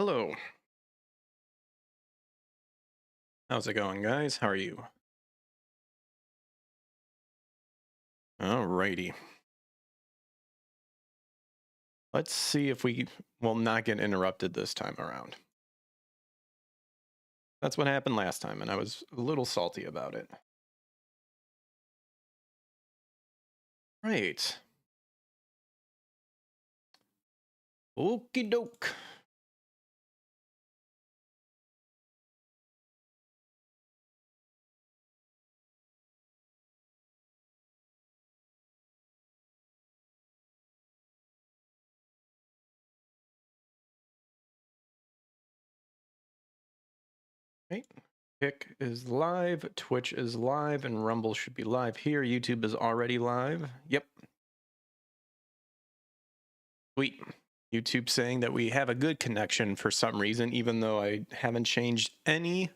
Hello. How's it going, guys? How are you? Alrighty. Let's see if we will not get interrupted this time around. That's what happened last time, and I was a little salty about it. Right. Okie doke. Right. Kick is live, Twitch is live, and Rumble should be live here. YouTube is already live. Yep. Sweet. YouTube saying that we have a good connection for some reason, even though I haven't changed any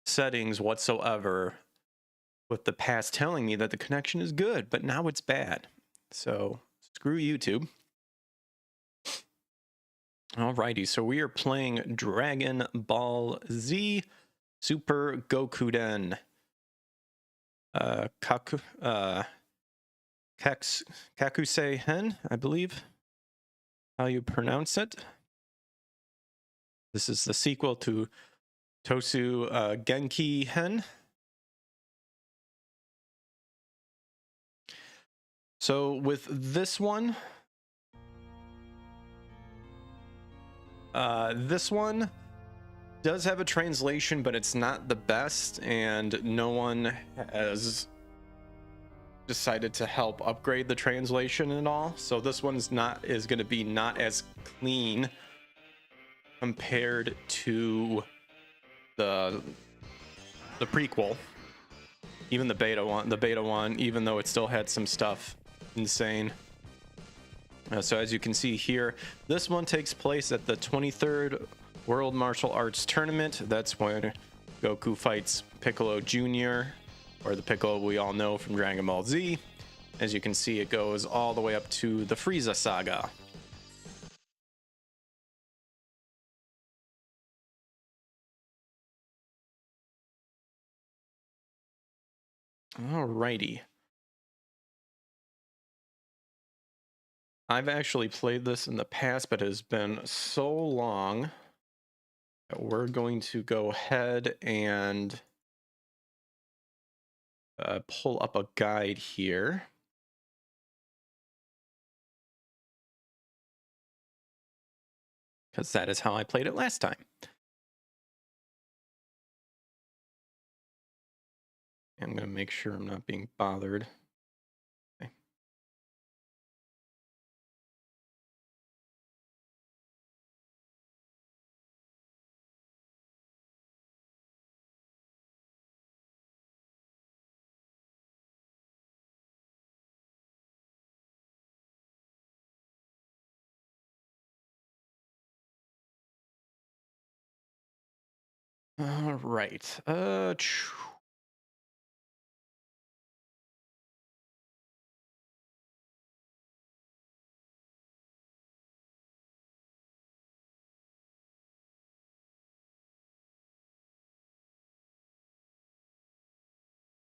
settings whatsoever, with the past telling me that the connection is good, but now it's bad. So screw YouTube. Alrighty, so we are playing Dragon Ball Z Super Gokuden. Kakusei-Hen, I believe how you pronounce it. This is the sequel to Tosu Genki-Hen. So with this one, this one does have a translation, but it's not the best, and no one has decided to help upgrade the translation and all. So this one's going to be not as clean compared to the prequel, even the beta one, even though it still had some stuff insane. So as you can see here, this one takes place at the 23rd World Martial Arts Tournament. That's when Goku fights Piccolo Jr., or the Piccolo we all know from Dragon Ball Z. As you can see, it goes all the way up to the Frieza saga. Alrighty. I've actually played this in the past, but it has been so long that we're going to go ahead and pull up a guide here. Because that is how I played it last time. I'm going to make sure I'm not being bothered. Okay. All right.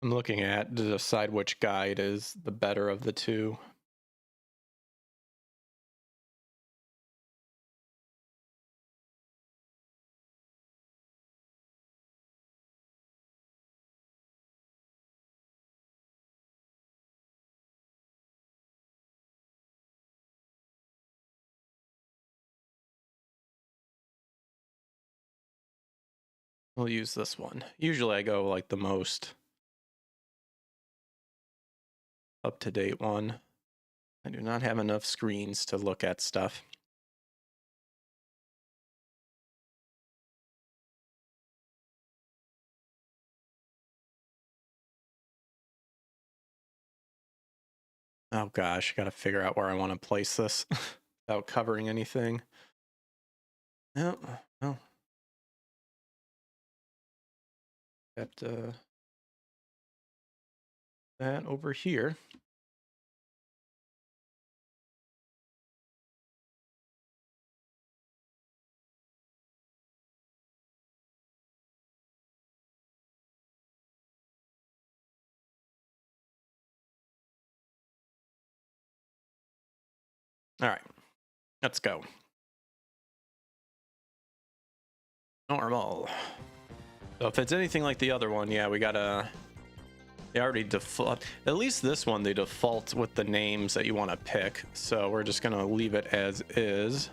I'm looking at to decide which guide is the better of the two. We'll use this one. Usually I go like the most up-to-date one. I do not have enough screens to look at stuff. Oh gosh, gotta figure out where I want to place this without covering anything. No, no. Got that over here. All right, let's go. Normal. So if it's anything like the other one, yeah, we gotta. They already default. At least this one, they default with the names that you want to pick. So we're just gonna leave it as is.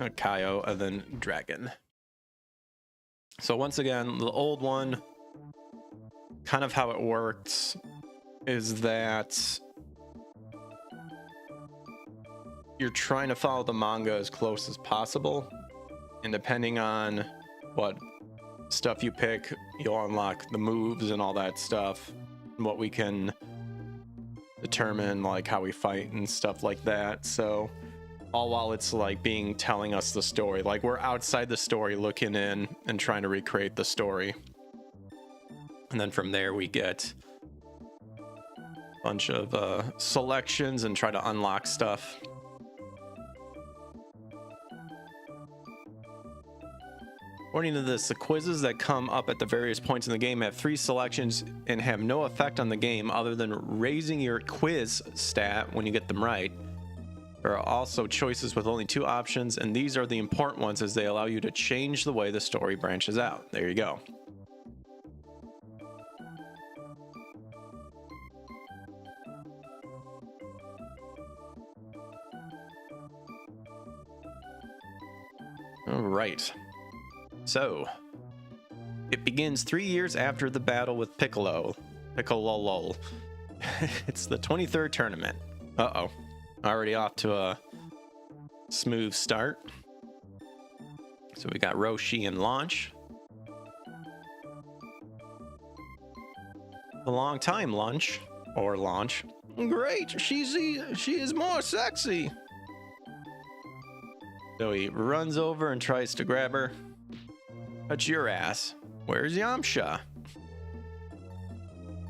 Kaio and then Dragon. So once again, the old one, kind of how it works is that you're trying to follow the manga as close as possible, and depending on what stuff you pick, you'll unlock the moves and all that stuff, and what we can determine, like how we fight and stuff like that. So all while it's like telling us the story, like we're outside the story looking in and trying to recreate the story, and then from there we get a bunch of selections and try to unlock stuff. According to this, the quizzes that come up at the various points in the game have 3 selections and have no effect on the game other than raising your quiz stat when you get them right. There are also choices with only 2 options, and these are the important ones as they allow you to change the way the story branches out. There you go. All right. So, it begins 3 years after the battle with Piccolo. Piccolo. It's the 23rd tournament. Uh-oh. Already off to a smooth start. So we got Roshi and Launch. A long time, Lunch. Or Launch. Great, she is more sexy. So he runs over and tries to grab her. Touch your ass. Where's Yamcha?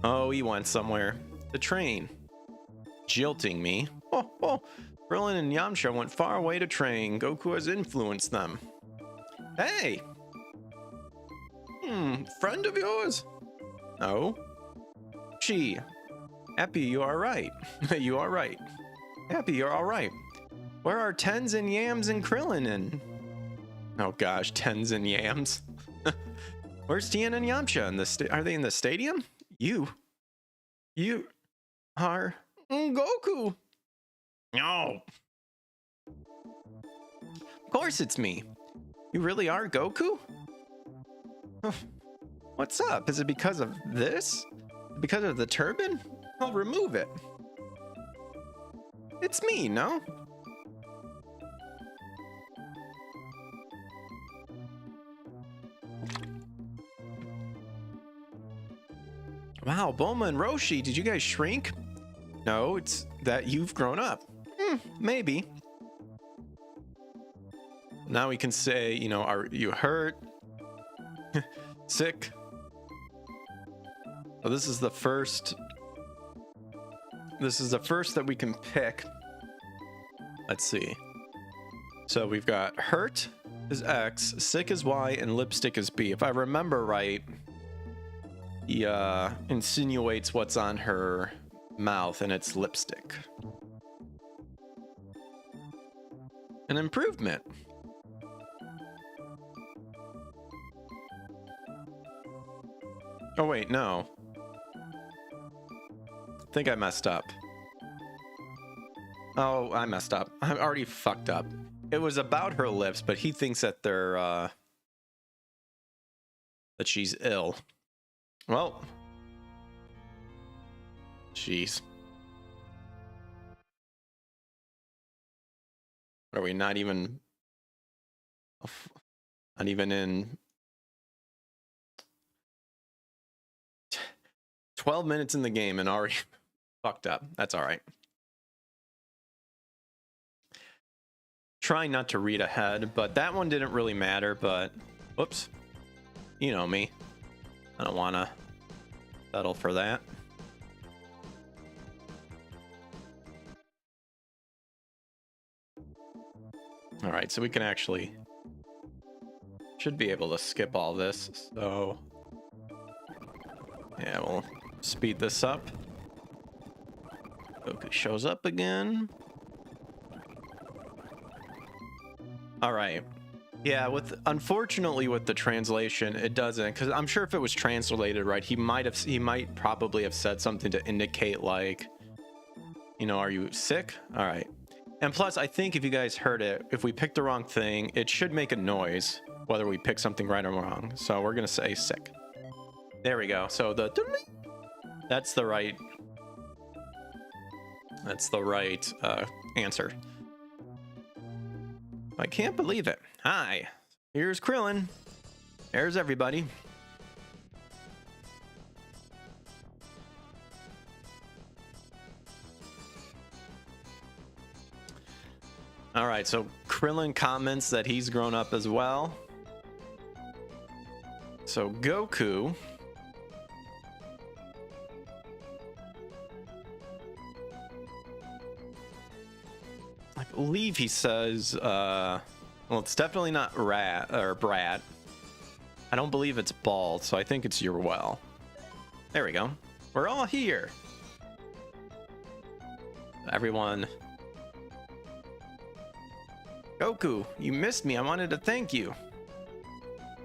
Oh, he went somewhere. The train. Jilting me. Oh, Krillin and Yamcha went far away to train. Goku has influenced them. Hey! Friend of yours? No. She. Happy you are right. You are right. Happy you're all right. Where are Tens and Yams and Krillin and... Oh gosh, Tens and Yams. Where's Tien and Yamcha? Are they in the stadium? You are Goku. No. Of course it's me. You really are Goku? What's up? Is it because of this? Because of the turban? I'll remove it. It's me, no? Wow, Bulma and Roshi, did you guys shrink? No, it's that you've grown up. Maybe. Now we can say, you know, are you hurt? Sick? So this is the first. This is the first that we can pick. Let's see. So we've got hurt is X, sick is Y, and lipstick is B. If I remember right, he insinuates what's on her mouth, and it's lipstick. An improvement. Oh wait, no. I think I messed up. Oh, I messed up. I already fucked up. It was about her lips, but he thinks that they're that she's ill. Well, jeez. Are we not even in 12 minutes in the game and already fucked up? That's all right. Trying not to read ahead, but that one didn't really matter, but whoops. You know me. I don't want to settle for that. All right, so we can actually should be able to skip all this. So yeah, we'll speed this up. Goku shows up again. All right. Yeah, unfortunately with the translation, it doesn't, because I'm sure if it was translated right, he might probably have said something to indicate like, you know, are you sick? All right. And plus, I think if you guys heard it, if we picked the wrong thing, it should make a noise, whether we pick something right or wrong. So we're gonna say sick. There we go. So that's the right answer. I can't believe it. Hi, here's Krillin. There's everybody. All right, so Krillin comments that he's grown up as well. So Goku. I believe he says, well, it's definitely not Brat. I don't believe it's bald, so I think it's your well. There we go. We're all here. Everyone. Goku, you missed me. I wanted to thank you.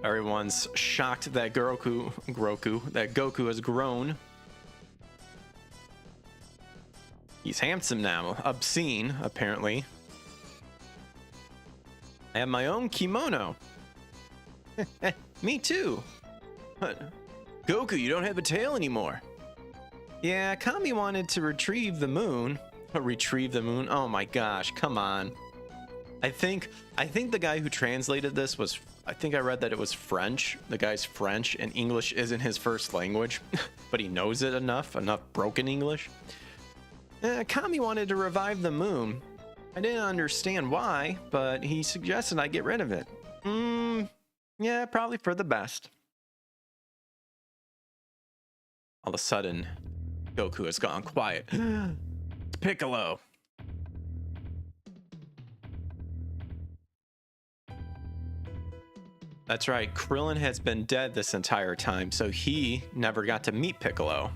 Everyone's shocked that Goku has grown. He's handsome now. Obscene, apparently. I have my own kimono. Me too. But Goku, you don't have a tail anymore. Yeah, Kami wanted to retrieve the moon. Retrieve the moon? Oh my gosh, come on. I think the guy who translated this was, I think I read that it was French. The guy's French and English isn't his first language, but he knows it enough broken English. Kami wanted to revive the moon. I didn't understand why, but he suggested I get rid of it. Yeah, probably for the best. All of a sudden, Goku has gone quiet. Piccolo. That's right, Krillin has been dead this entire time, so he never got to meet Piccolo.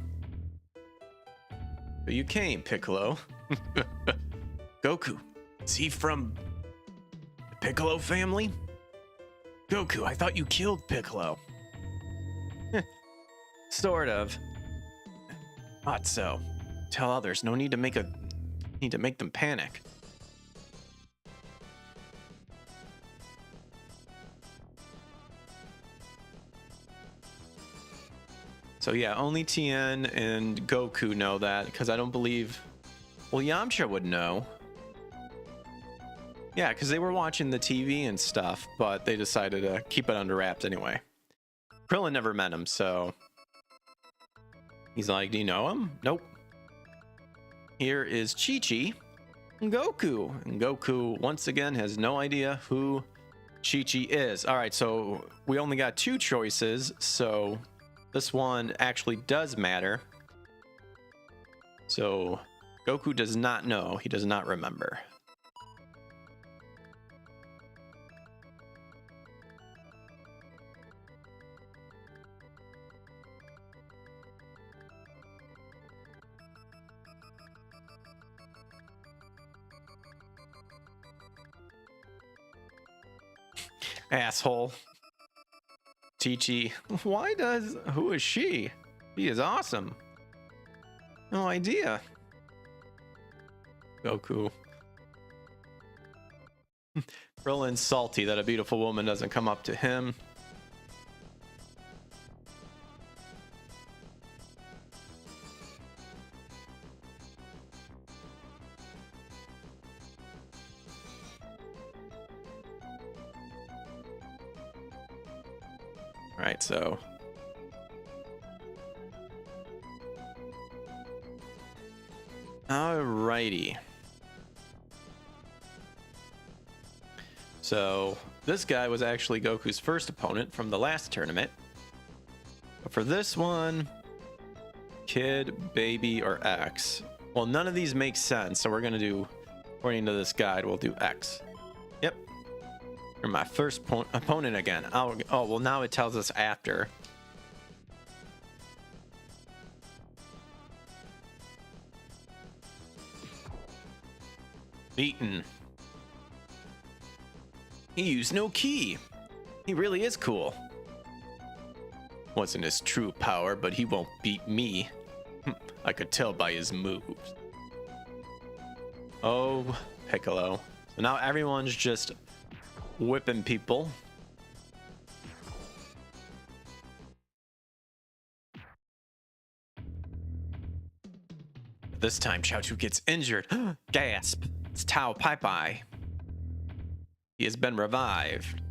But you came, Piccolo. Goku, is he from the Piccolo family? Goku, I thought you killed Piccolo. Sort of. Thought so. Tell others, no need to make them panic. So yeah, only Tien and Goku know that, because I don't believe... Well, Yamcha would know. Yeah, because they were watching the TV and stuff, but they decided to keep it under wraps anyway. Krillin never met him, so... He's like, do you know him? Nope. Here is Chi-Chi and Goku. And Goku, once again, has no idea who Chi-Chi is. All right, so we only got 2 choices, so... This one actually does matter. So Goku does not know. He does not remember. Asshole. Chi-Chi. Who is she? She is awesome. No idea. Goku. Krillin's salty that a beautiful woman doesn't come up to him. Right, so alrighty. So this guy was actually Goku's first opponent from the last tournament. But for this one, kid, baby, or X. Well, none of these make sense, so we're gonna do, according to this guide, we'll do X. Yep. You're my first opponent again. Oh, well, now it tells us after. Beaten. He used no key. He really is cool. Wasn't his true power, but he won't beat me. I could tell by his moves. Oh, Piccolo. So now everyone's just whipping people. This time, Chaozu gets injured. Gasp! It's Tao Pai Pai. He has been revived.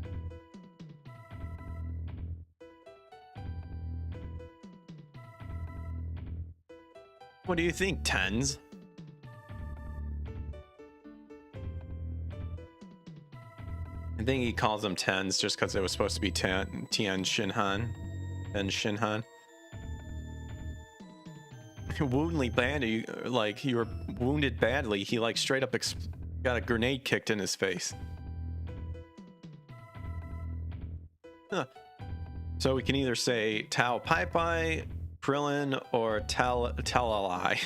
What do you think, Tens? I think he calls them Tens just because it was supposed to be Tien Shinhan. And Shinhan. Woundly badly, like you were wounded badly. He like straight up got a grenade kicked in his face. Huh. So we can either say Tao Pai Pai, Krillin, or Talalai.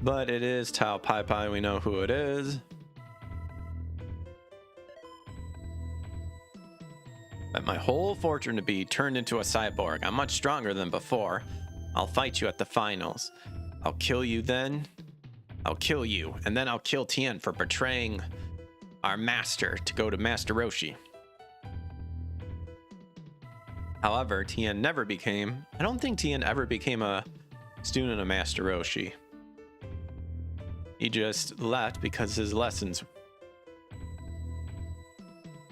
But it is Tao Pai Pai. We know who it is. Bet my whole fortune to be turned into a cyborg. I'm much stronger than before. I'll fight you at the finals. I'll kill you then. I'll kill you. And then I'll kill Tien for betraying our master to go to Master Roshi. However, Tien never became... I don't think Tien ever became a student of Master Roshi. He just left because his lessons...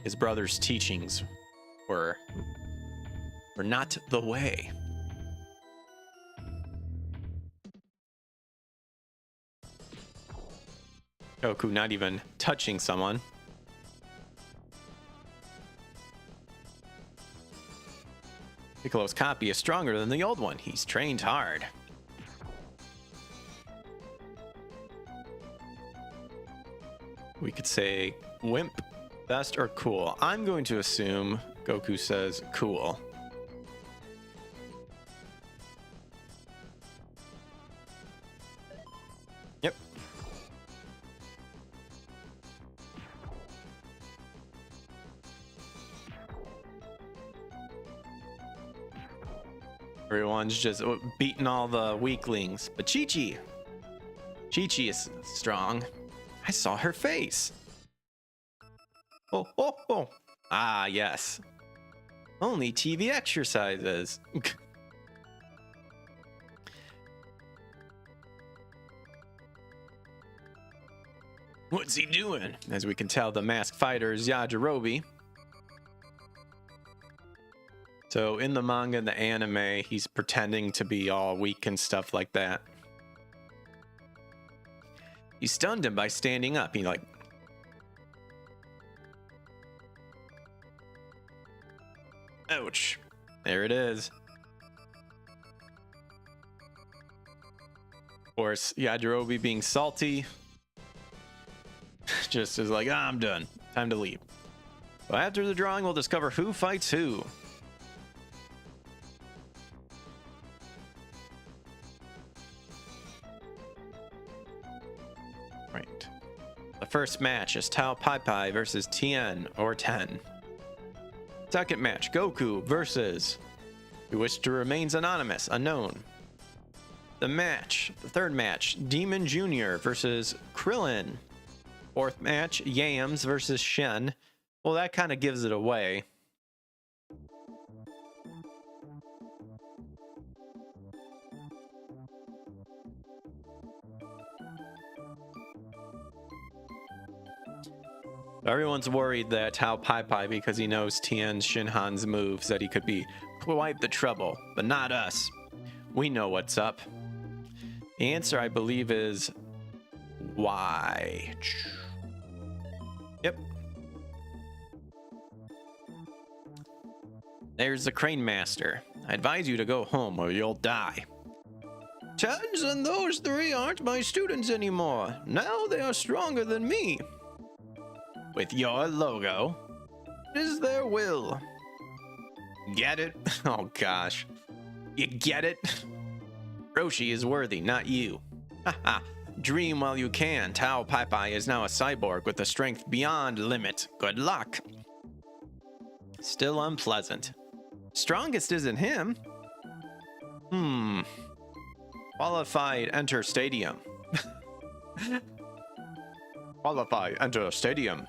his brother's teachings were not the way. Goku not even touching someone. Piccolo's copy is stronger than the old one. He's trained hard. We could say wimp, best, or cool. I'm going to assume Goku says cool. Yep. Everyone's just beating all the weaklings. But Chi-Chi is strong. I saw her face. Oh, oh, oh. Ah, yes. Only TV exercises. What's he doing? As we can tell, the masked fighter is Yajirobe. So in the manga and the anime, he's pretending to be all weak and stuff like that. He stunned him by standing up. He like... Ouch. There it is. Of course, Yajirobe being salty. Just is like, I'm done. Time to leave. So after the drawing, we'll discover who fights who. Right. The first match is Tao Pai Pai versus Tien or Ten. Second match, Goku versus who wished to remains anonymous, unknown. The third match, Demon Jr. versus Krillin. Fourth match, Yams versus Shen. Well, that kind of gives it away. Everyone's worried that Tao Pai Pai, because he knows Tien Shinhan's moves, that he could be quite the trouble, but not us. We know what's up. The answer, I believe, is why. Yep. There's the Crane Master. I advise you to go home or you'll die. Tens and those three aren't my students anymore. Now they are stronger than me. With your logo, it is their will. Get it? Oh gosh. You get it? Roshi is worthy, not you. Haha. Dream while you can. Tao Pai Pai is now a cyborg with a strength beyond limit. Good luck. Still unpleasant. Strongest isn't him. Qualified, enter stadium. Qualified, enter stadium.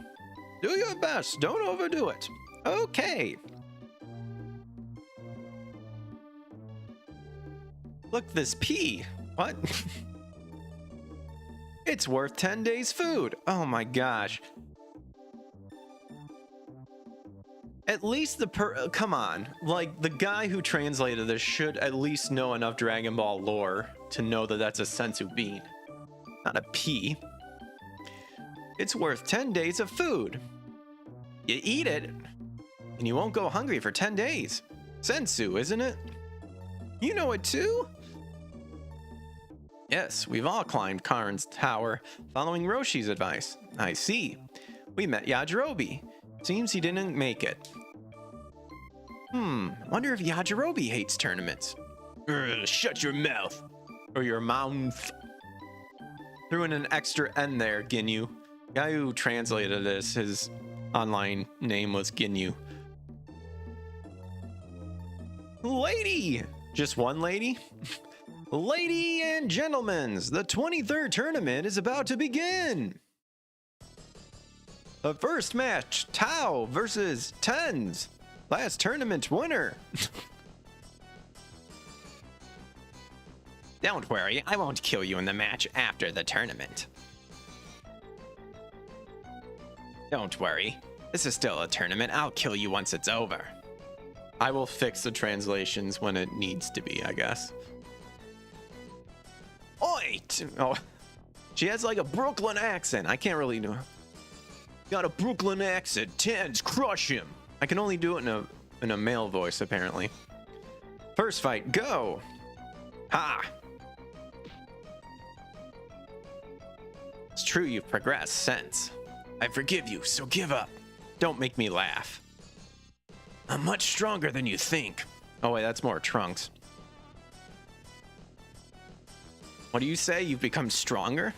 Do your best, don't overdo it. Okay. Look, this pea. What? It's worth 10 days food. Oh my gosh. At least come on. Like, the guy who translated this should at least know enough Dragon Ball lore to know that that's a senzu bean, not a pea. It's worth 10 days of food. You eat it, and you won't go hungry for 10 days. Sensu, isn't it? You know it too? Yes, we've all climbed Karn's tower following Roshi's advice. I see. We met Yajirobe. Seems he didn't make it. Wonder if Yajirobe hates tournaments. Shut your mouth. Or your mouth. Threw in an extra N there, Ginyu. Guy who translated this, his online name was Ginyu. Lady! Just one lady? Lady and gentlemen, the 23rd tournament is about to begin. The first match, Tao versus Tens. Last tournament winner. Don't worry, I won't kill you in the match after the tournament. Don't worry, this is still a tournament. I'll kill you once it's over. I will fix the translations when it needs to be, I guess. Oi! Oh, she has like a Brooklyn accent. I can't really know. Got a Brooklyn accent. Tens, crush him. I can only do it in a male voice, apparently. First fight, go! Ha! It's true you've progressed since. I forgive you, so give up. Don't make me laugh. I'm much stronger than you think. Oh wait, that's more Trunks. What do you say? You've become stronger?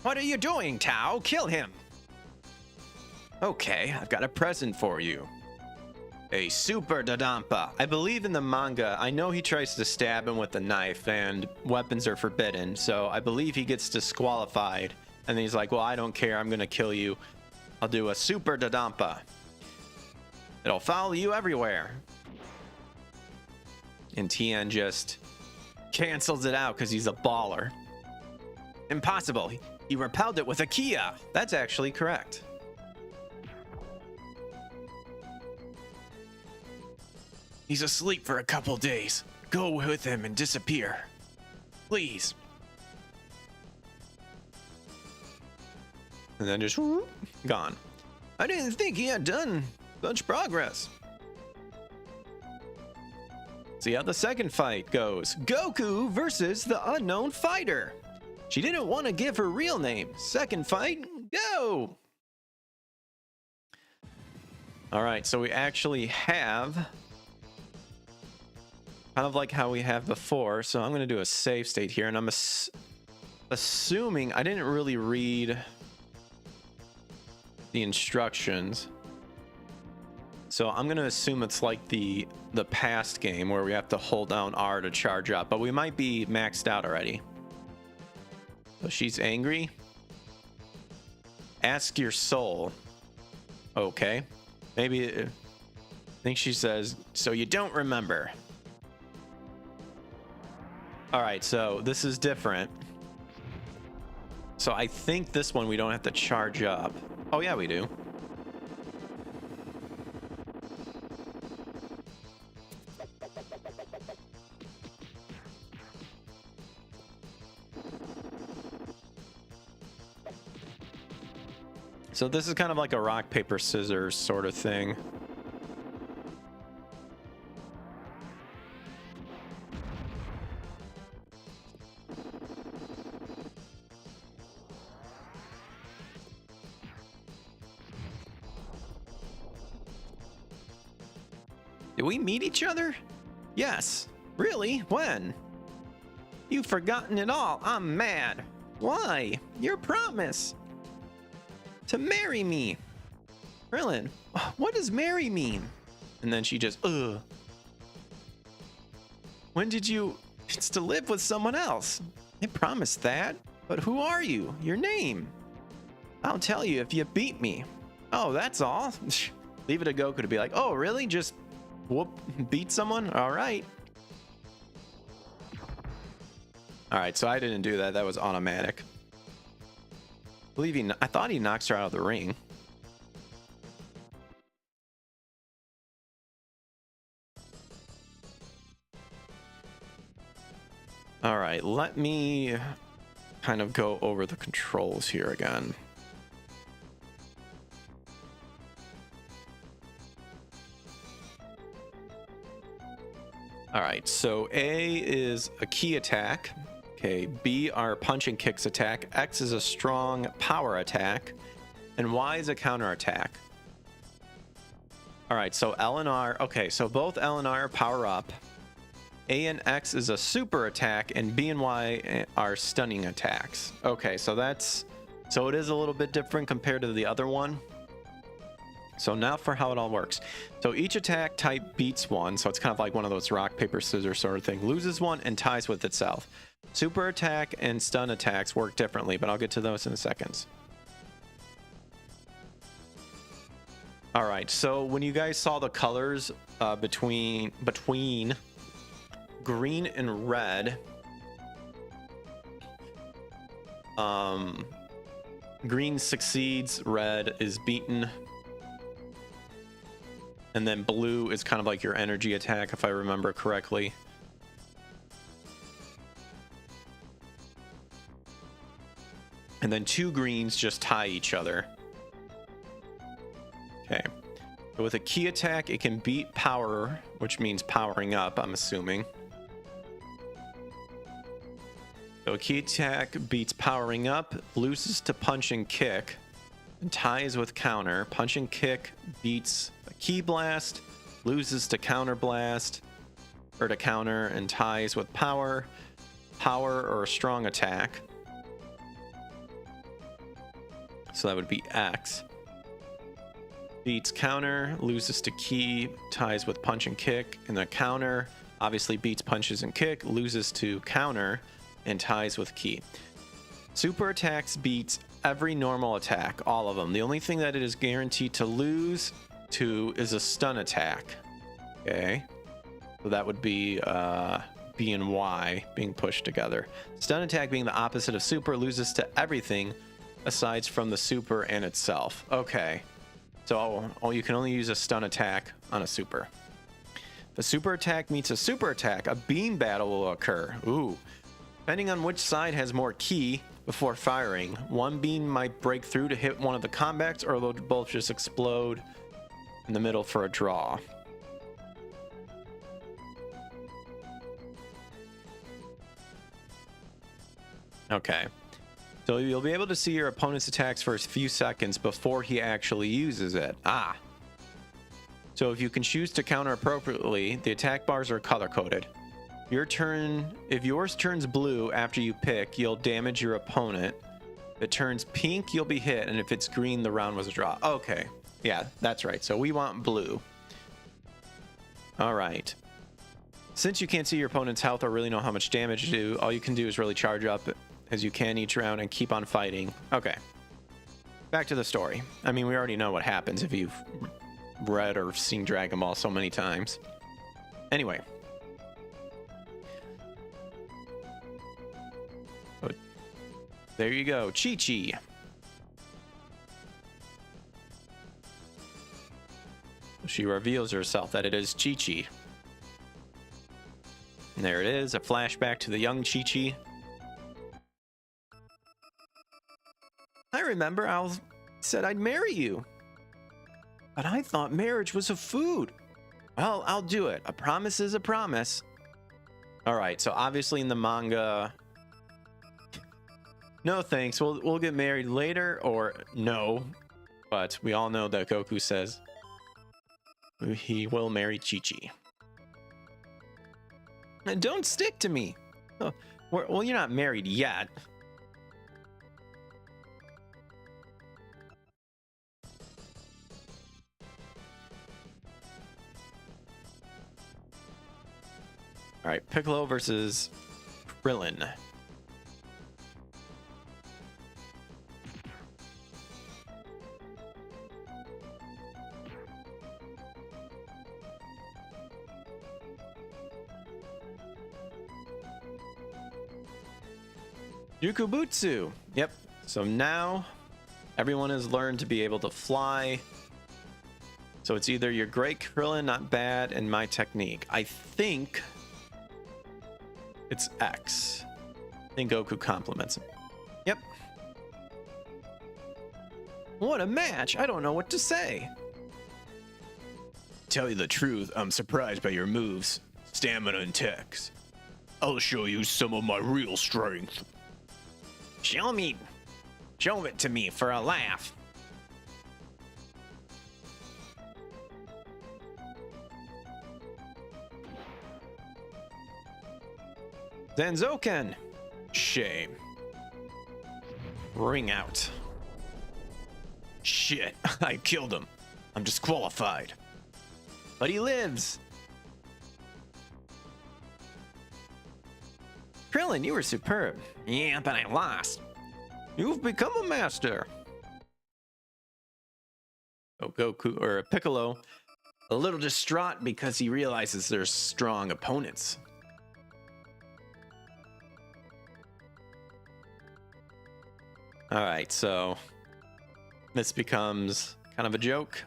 What are you doing, Tao? Kill him! Okay, I've got a present for you. A super Dodampa. I believe in the manga, I know he tries to stab him with a knife and weapons are forbidden, so I believe he gets disqualified. And then he's like, well, I don't care, I'm gonna kill you. I'll do a super Dodampa. It'll follow you everywhere. And Tien just cancels it out because he's a baller. Impossible. He repelled it with a Kia. That's actually correct. He's asleep for a couple days. Go with him and disappear. Please. And then just whoop, gone. I didn't think he had done much progress. See how the second fight goes. Goku versus the unknown fighter. She didn't want to give her real name. Second fight, go! All right, so we actually have kind of like how we have before. So I'm going to do a save state here, and I'm assuming I didn't really read the instructions. So I'm going to assume it's like the past game where we have to hold down R to charge up, but we might be maxed out already. So she's angry. Ask your soul. Okay. Maybe, I think she says, so you don't remember. All right, so this is different. So I think this one we don't have to charge up. Oh yeah, we do. So this is kind of like a rock, paper, scissors sort of thing. Did we meet each other? Yes. Really? When? You've forgotten it all. I'm mad. Why? Your promise to marry me. Krillin, what does marry mean? And then she just, ugh. When did you... It's to live with someone else. I promised that. But who are you? Your name? I'll tell you if you beat me. Oh, that's all? Leave it to Goku to be like, oh, really? Just beat someone? All right. All right, so I didn't do that. That was automatic. I thought he knocks her out of the ring. All right, let me kind of go over the controls here again. All right, so A is a key attack. Okay, B are punch and kicks attack. X is a strong power attack. And Y is a counter attack. All right, so L and R. Okay, so both L and R power up. A and X is a super attack, and B and Y are stunning attacks. Okay, so it is a little bit different compared to the other one. So now for how it all works. So each attack type beats one, so it's kind of like one of those rock, paper, scissors sort of thing. Loses one and ties with itself. Super attack and stun attacks work differently, but I'll get to those in a second. All right, so when you guys saw the colors between green and red, green succeeds, red is beaten, and then blue is kind of like your energy attack, if I remember correctly. And then two greens just tie each other. Okay. So with a key attack, it can beat power, which means powering up, I'm assuming. So a key attack beats powering up, loses to punch and kick, and ties with counter. Punch and kick beats a key blast, loses to counter blast, or to counter, and ties with power, or a strong attack. So that would be X. Beats counter, loses to key, ties with punch and kick, and the counter obviously beats punches and kick, loses to counter, and ties with key. Super attacks beats every normal attack, all of them. The only thing that it is guaranteed to lose to is a stun attack. Okay, so that would be B and Y being pushed together. Stun attack being the opposite of super, loses to everything aside from the super and itself. Okay, so you can only use a stun attack on a super. If a super attack meets a super attack, a beam battle will occur. Ooh. Depending on which side has more ki before firing, one beam might break through to hit one of the combats, or they'll both just explode in the middle for a draw. Okay. So you'll be able to see your opponent's attacks for a few seconds before he actually uses it. Ah. So if you can choose to counter appropriately, the attack bars are color-coded. If yours turns blue after you pick, you'll damage your opponent. If it turns pink, you'll be hit, and if it's green, the round was a draw. Okay. Yeah, that's right. So we want blue. All right. Since you can't see your opponent's health or really know how much damage to do, all you can do is really charge up as you can each round and keep on fighting. Okay. Back to the story. I mean, we already know what happens if you've read or seen Dragon Ball so many times. Anyway. There you go, Chi-Chi. She reveals herself that it is Chi-Chi. And there it is, a flashback to the young Chi-Chi. I remember I said I'd marry you. But I thought marriage was a food. Well, I'll do it. A promise is a promise. All right, so obviously in the manga... No thanks, we'll get married later, or no. But we all know that Goku says he will marry Chi-Chi. And don't stick to me. Oh, well, you're not married yet. All right, Piccolo versus Krillin. Yukubutsu. Yep. So now everyone has learned to be able to fly. So it's either your great Krillin, not bad, and my technique. I think it's X. I think Goku compliments him. Yep. What a match. I don't know what to say. Tell you the truth, I'm surprised by your moves, stamina, and techs. I'll show you some of my real strength. Show it to me for a laugh. Zanzoken. Shame. Ring out. Shit, I killed him. I'm disqualified. But he lives. Krillin, you were superb. Yeah, but I lost. You've become a master. Oh, Goku, or Piccolo, a little distraught because he realizes there's strong opponents. All right, so this becomes kind of a joke.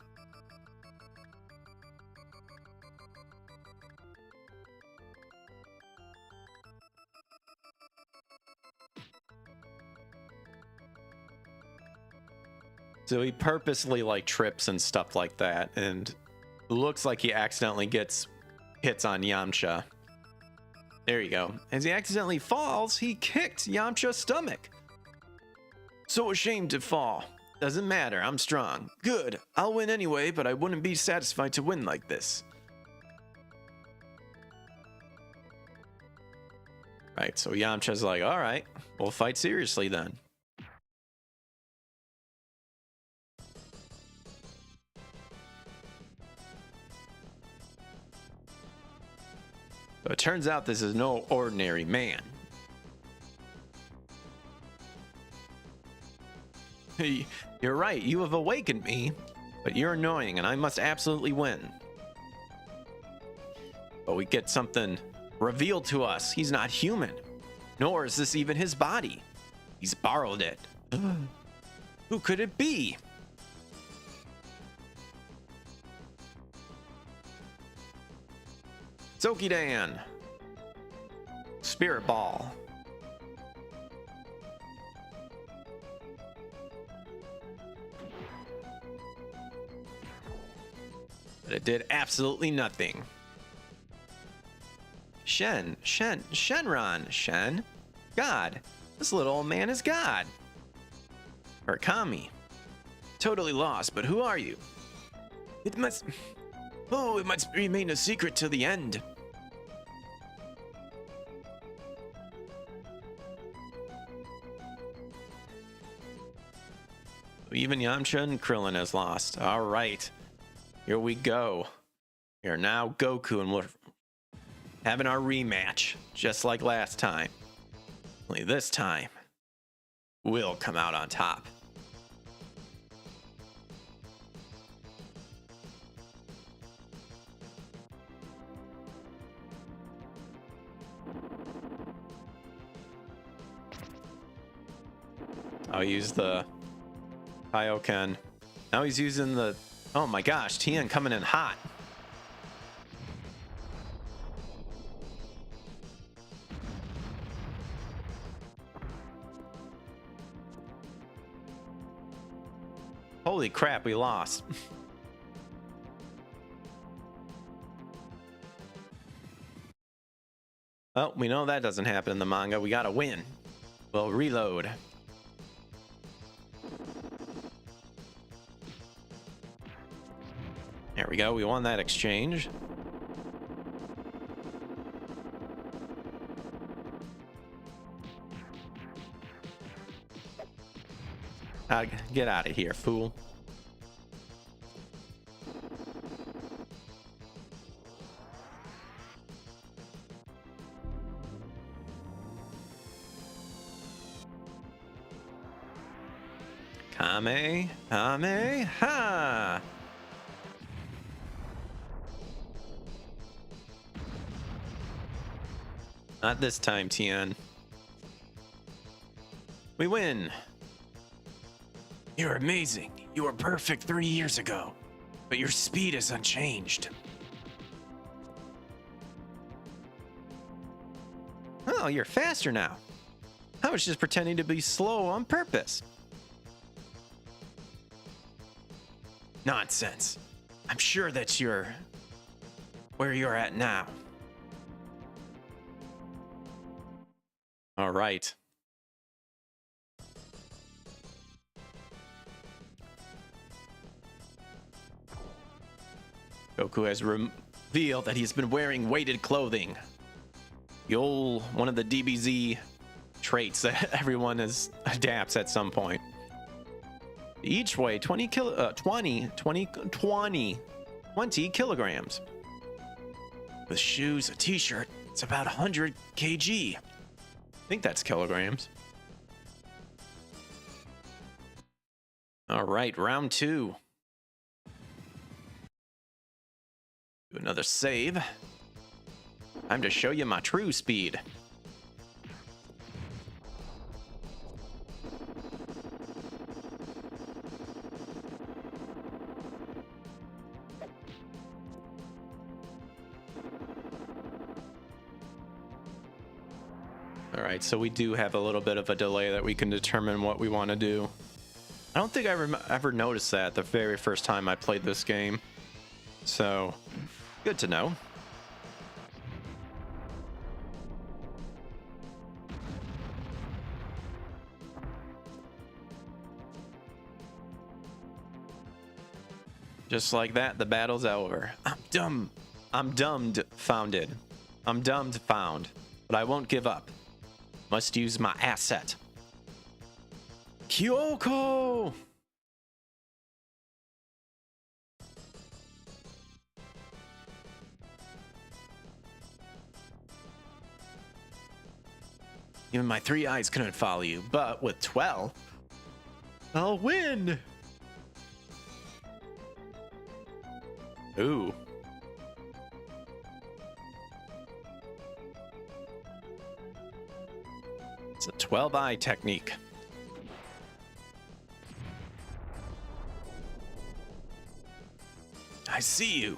So he purposely like trips and stuff like that, and looks like he accidentally gets hits on Yamcha. There you go. As he accidentally falls, he kicked Yamcha's stomach. So ashamed to fall. Doesn't matter, I'm strong. Good, I'll win anyway, but I wouldn't be satisfied to win like this. Right, so Yamcha's like, all right, we'll fight seriously then. So it turns out this is no ordinary man. You're right, you have awakened me, but you're annoying and I must absolutely win. But we get something revealed to us. He's not human, nor is this even his body. He's borrowed it. Who could it be? Gokuden. Spirit Ball. But it did absolutely nothing. Shenron. Shen? God. This little old man is God. Or Kami. Totally lost, but who are you? It must remain a secret till the end. Even Yamcha and Krillin has lost. All right. Here we go. We are now Goku, and we're having our rematch, just like last time. Only this time, we'll come out on top. I'll use the Kaioken. Now he's using the... Oh my gosh, Tien coming in hot. Holy crap, we lost. Well, we know that doesn't happen in the manga. We gotta win. We'll reload. There we go. We won that exchange. Get out of here, fool. Ame, ha! Not this time, Tien. We win. You're amazing. You were perfect 3 years ago, but your speed is unchanged. Oh, you're faster now. I was just pretending to be slow on purpose. Nonsense. I'm sure that you're where you're at now. All right. Goku has revealed that he's been wearing weighted clothing. One of the DBZ traits that everyone adapts at some point. Each weigh 20 kilograms. With shoes, a t-shirt, it's about 100 kg. I think that's kilograms. All right, round 2. Do another save. Time to show you my true speed. All right, so we do have a little bit of a delay that we can determine what we want to do. I don't think I ever noticed that the very first time I played this game. So, good to know. Just like that, the battle's over. I'm dumbfounded. I'm dumbfound, but I won't give up. Must use my asset. Kyoko! Even my 3 eyes couldn't follow you, but with 12, I'll win! Ooh. It's a 12-eye technique. I see you.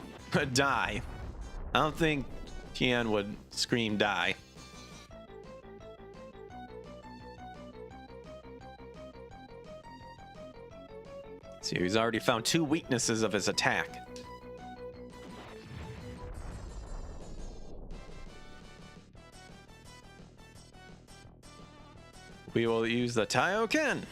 Die. I don't think Tien would scream die. See, he's already found 2 weaknesses of his attack. We will use the Taioken.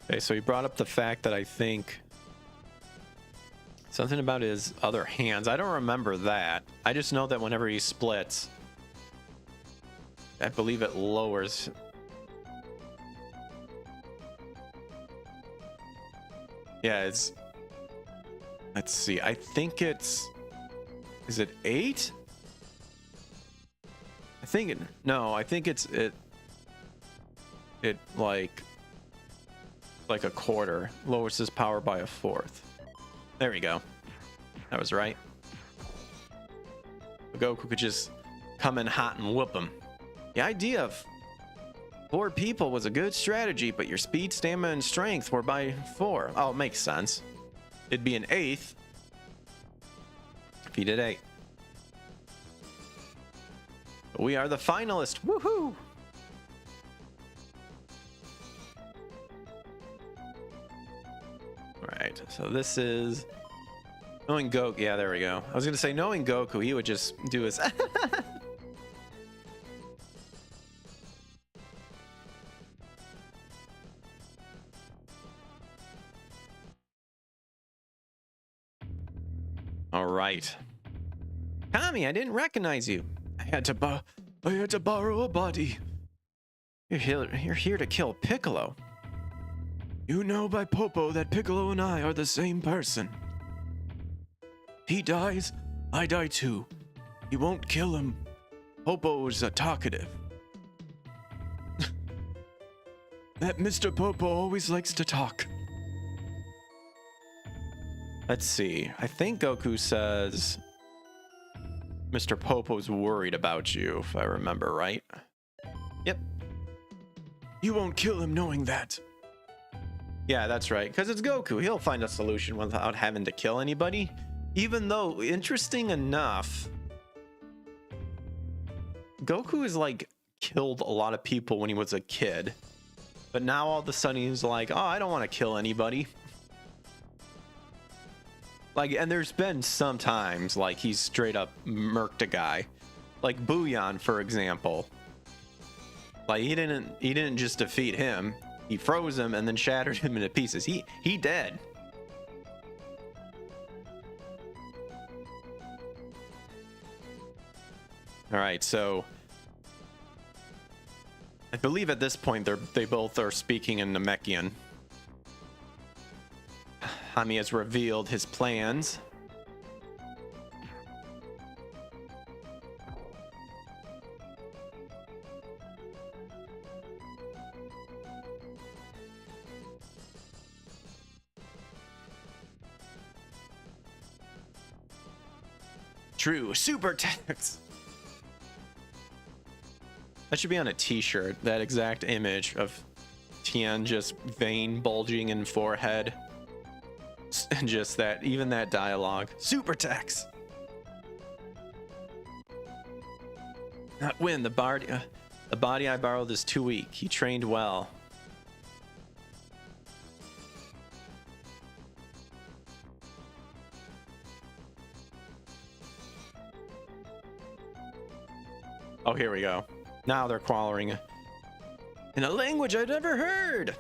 Okay, so he brought up the fact that I think something about his other hands. I don't remember that. I just know that whenever he splits, I believe it lowers. Yeah, it's. Let's see. I think it's. Is it 8? I think it. No, I think it's it. It like a quarter lowers his power by a 4th. There we go. That was right. Goku could just come in hot and whoop him. The idea of 4 people was a good strategy, but your speed, stamina, and strength were by 4. Oh, it makes sense. It'd be an 8th if he did 8. We are the finalists. Woohoo! Alright, so this is knowing Goku. Yeah, there we go. I was gonna say, knowing Goku, he would just do his All right. Kami, I didn't recognize you. I had to borrow a body. You're here to kill Piccolo. You know by Popo that Piccolo and I are the same person. He dies, I die too. He won't kill him. Popo is a talkative. That Mr. Popo always likes to talk. Let's see. I think Goku says Mr. Popo's worried about you, if I remember right. Yep. You won't kill him knowing that. Yeah, that's right. Because it's Goku. He'll find a solution without having to kill anybody. Even though, interesting enough, Goku has like killed a lot of people when he was a kid. But now all of a sudden he's like, oh, I don't want to kill anybody. Like, and there's been some times like he's straight up murked a guy. Like Booyan, for example. Like he didn't just defeat him. He froze him and then shattered him into pieces. He dead. All right, so I believe at this point they both are speaking in Namekian. Hami has revealed his plans. True, super text. That should be on a t-shirt, that exact image of Tien just vein bulging in forehead. And just that, even that dialogue. Super text. Not win, the body I borrowed is too weak. He trained well. Oh, here we go. Now they're quarreling in a language I've never heard.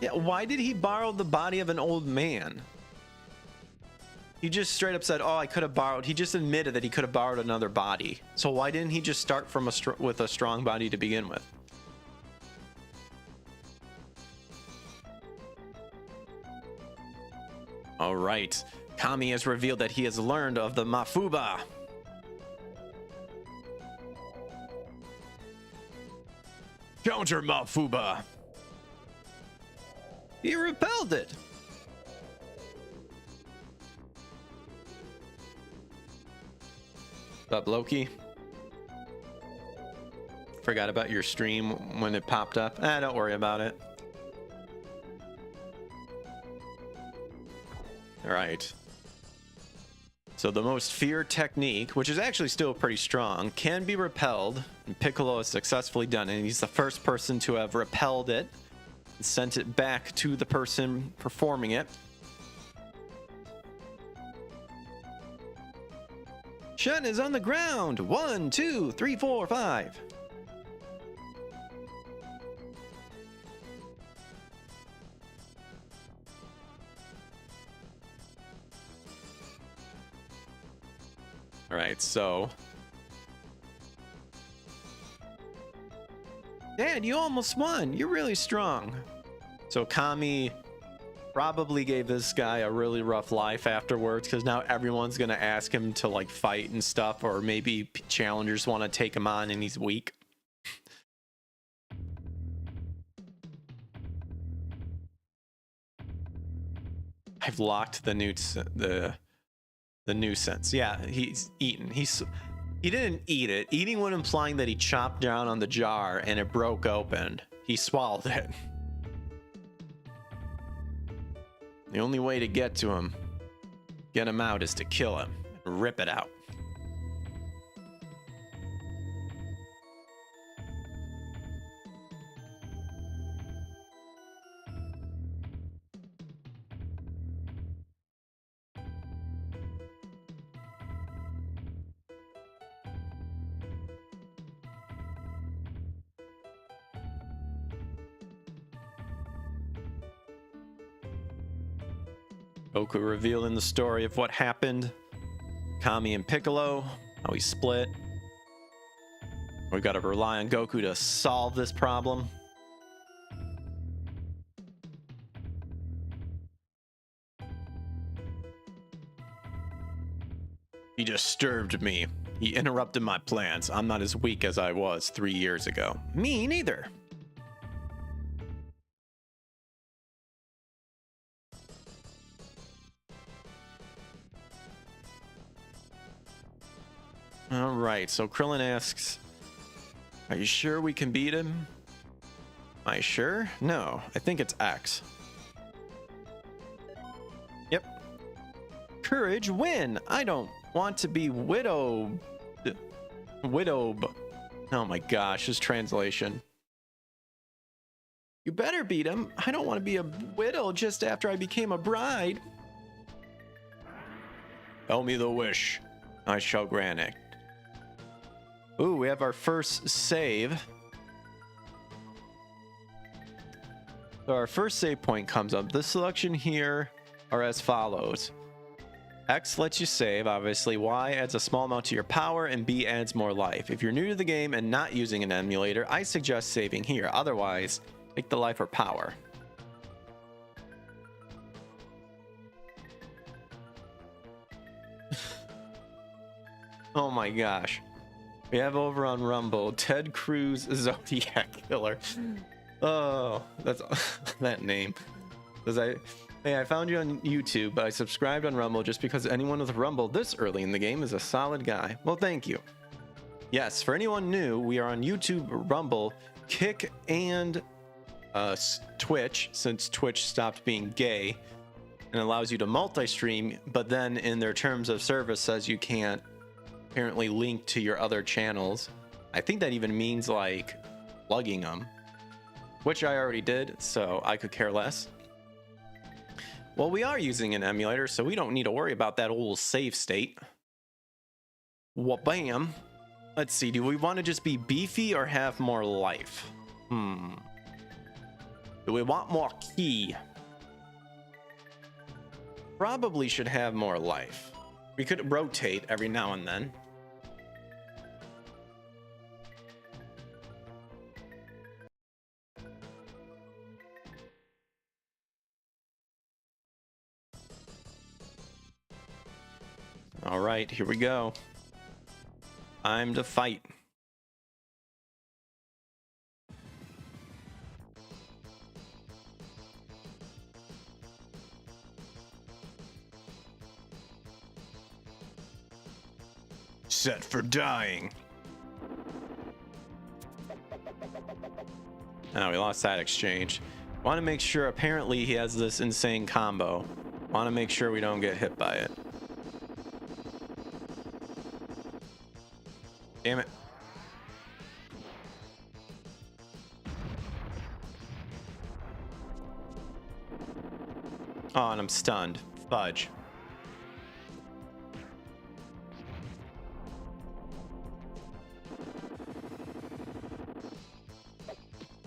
Yeah, why did he borrow the body of an old man? He just straight up said, oh, I could have borrowed. He just admitted that he could have borrowed another body. So why didn't he just start from with a strong body to begin with? All right. Kami has revealed that he has learned of the Mafuba. Counter Mafuba. He repelled it. What's up, Loki? Forgot about your stream when it popped up. Don't worry about it. All right. So the most feared technique, which is actually still pretty strong, can be repelled, and Piccolo has successfully done it. And he's the first person to have repelled it and sent it back to the person performing it. Shen is on the ground. 1, 2, 3, 4, 5. All right, so Dad, you almost won. You're really strong. So Kami probably gave this guy a really rough life afterwards, because now everyone's gonna ask him to like fight and stuff, or maybe challengers want to take him on and he's weak. I've locked the nuisance. Yeah, he's eaten. He didn't eat it. Eating would implying that he chopped down on the jar and it broke open. He swallowed it. The only way to get to him, get him out, is to kill him and rip it out. Goku revealing the story of what happened. Kami and Piccolo, how we split. We've got to rely on Goku to solve this problem. He disturbed me. He interrupted my plans. I'm not as weak as I was 3 years ago. Me neither. All right, so Krillin asks, are you sure we can beat him? Am I sure? No, I think it's X. Yep. Courage, win. I don't want to be widowed. Oh my gosh, this translation. You better beat him. I don't want to be a widow just after I became a bride. Tell me the wish. I shall grant it. Ooh, we have our first save. So our first save point comes up. The selection here are as follows. X lets you save, obviously. Y adds a small amount to your power, and B adds more life. If you're new to the game and not using an emulator, I suggest saving here. Otherwise, take the life or power. Oh my gosh. We have over on Rumble, Ted Cruz Zodiac Killer. Oh, that's that name. Hey, I found you on YouTube, but I subscribed on Rumble just because anyone with Rumble this early in the game is a solid guy. Well, thank you. Yes, for anyone new, we are on YouTube, Rumble, Kick, and Twitch, since Twitch stopped being gay and allows you to multi-stream, but then in their terms of service says you can't apparently link to your other channels. I think that even means like plugging them, which I already did, so I could care less. Well, we are using an emulator, so we don't need to worry about that old save state. Wha-bam. Let's see, do we want to just be beefy or have more life? Do we want more ki? Probably should have more life. We could rotate every now and then. All right, here we go. Time to fight. Set for dying. Oh, we lost that exchange. Want to make sure, apparently he has this insane combo. Want to make sure we don't get hit by it. Damn it. Oh, and I'm stunned. Fudge.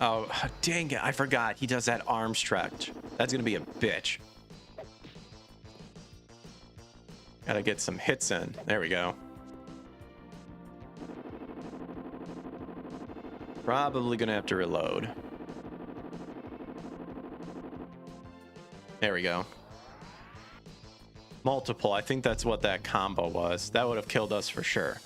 Oh, dang it. I forgot. He does that arm stretch. That's going to be a bitch. Gotta get some hits in. There we go. Probably gonna have to reload. There we go. Multiple. I think that's what that combo was. That would have killed us for sure.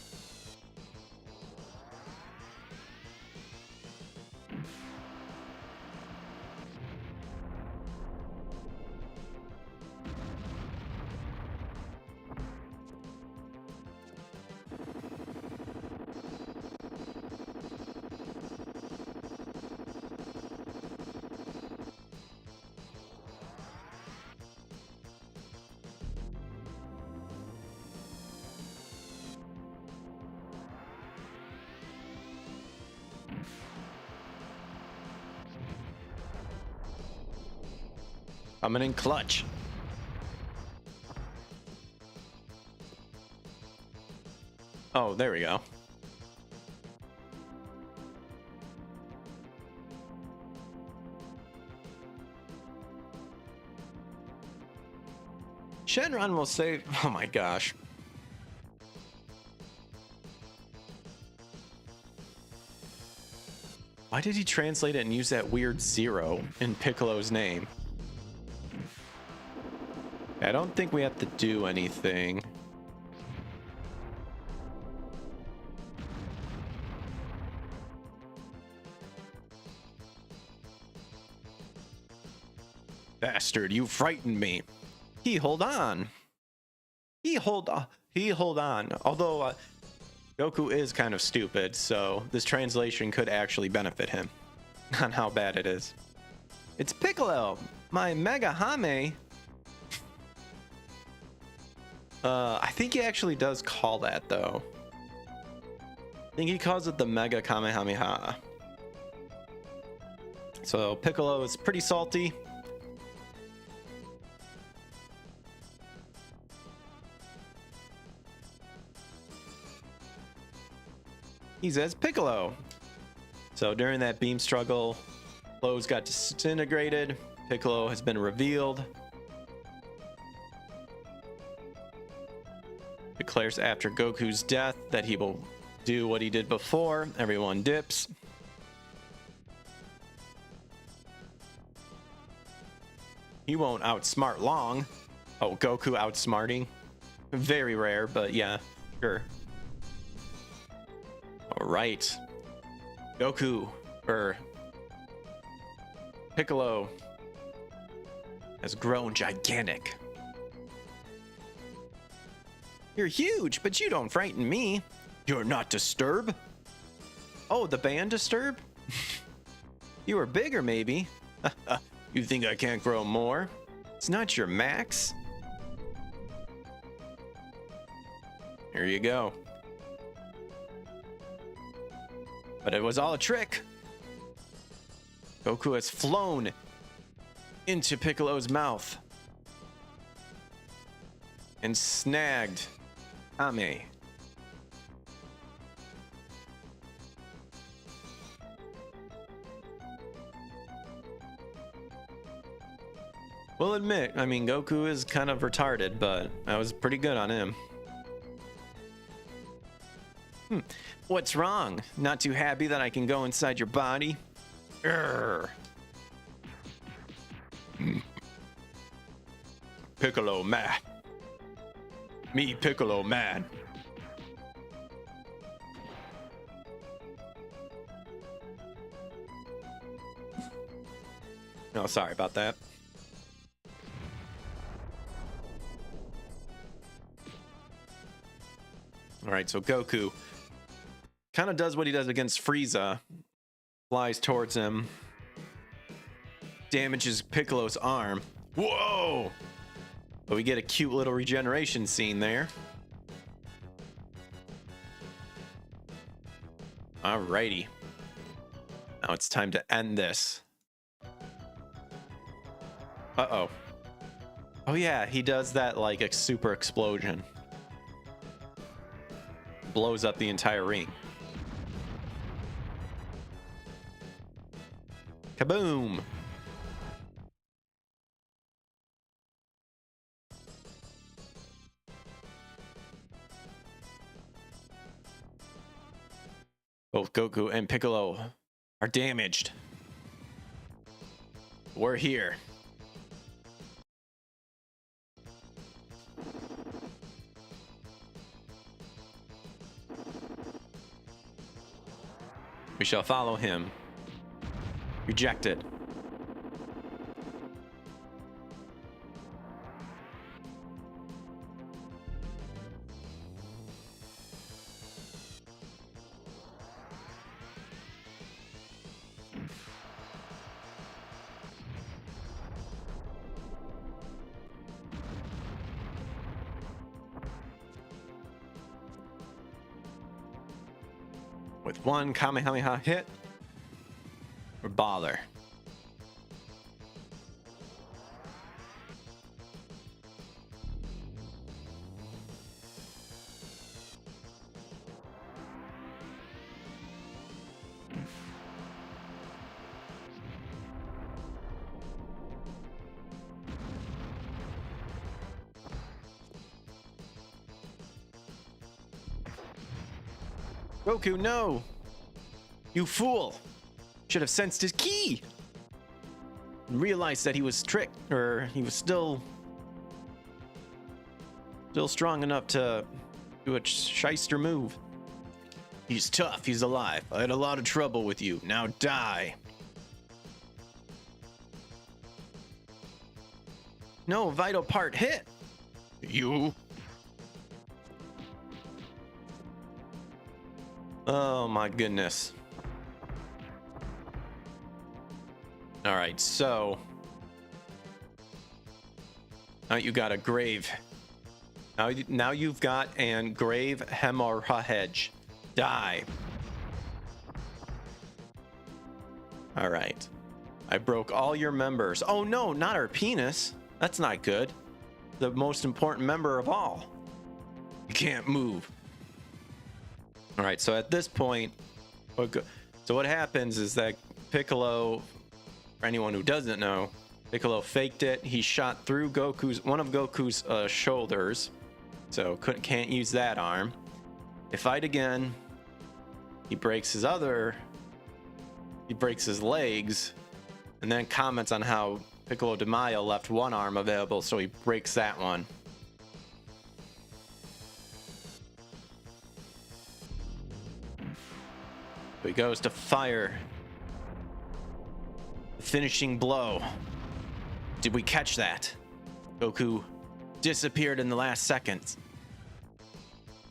Coming in clutch. Oh, there we go. Shenron will save. Oh my gosh. Why did he translate it and use that weird zero in Piccolo's name? I don't think we have to do anything. Bastard, you frightened me. He hold on. He hold on. Although Goku is kind of stupid, so this translation could actually benefit him on how bad it is. It's Piccolo, my Mega Hame. I think he actually does call that though. I think he calls it the Mega Kamehameha. So Piccolo is pretty salty. He says Piccolo. So during that beam struggle, Piccolo's got disintegrated. Piccolo has been revealed. Declares after Goku's death that he will do what he did before. Everyone dips. He won't outsmart long. Oh, Goku outsmarting. Very rare, but yeah, sure. All right. Goku, or Piccolo, has grown gigantic. You're huge, but you don't frighten me. You're not Disturb. Oh, the band Disturb? You were bigger, maybe. You think I can't grow more? It's not your max. Here you go. But it was all a trick. Goku has flown into Piccolo's mouth and snagged Ame. We'll admit, I mean, Goku is kind of retarded, but I was pretty good on him. What's wrong? Not too happy that I can go inside your body? Urgh. Piccolo mad. Me, Piccolo mad. Oh, sorry about that. All right, so Goku kind of does what he does against Frieza. Flies towards him. Damages Piccolo's arm. Whoa! But we get a cute little regeneration scene there. Alrighty. Now it's time to end this. Uh-oh. Oh yeah, he does that like a super explosion. Blows up the entire ring. Kaboom! Both Goku and Piccolo are damaged. We're here. We shall follow him. Rejected. With one Kamehameha hit, or baller. Goku, no! You fool! Should have sensed his ki! And realized that he was tricked, or he was still strong enough to do a shyster move. He's tough, he's alive. I had a lot of trouble with you. Now die. No vital part hit. You. Oh my goodness. All right, so now you got a grave. Now you've got an grave hemorrhage. Die. All right. I broke all your members. Oh no, not our penis. That's not good. The most important member of all. You can't move. All right, so at this point, what happens is that Piccolo, for anyone who doesn't know, Piccolo faked it. He shot through one of Goku's shoulders, so can't use that arm. They fight again. He breaks his legs, and then comments on how Piccolo de Mayo left one arm available, so he breaks that one. So he goes to fire the finishing blow. Did we catch that? Goku disappeared in the last seconds.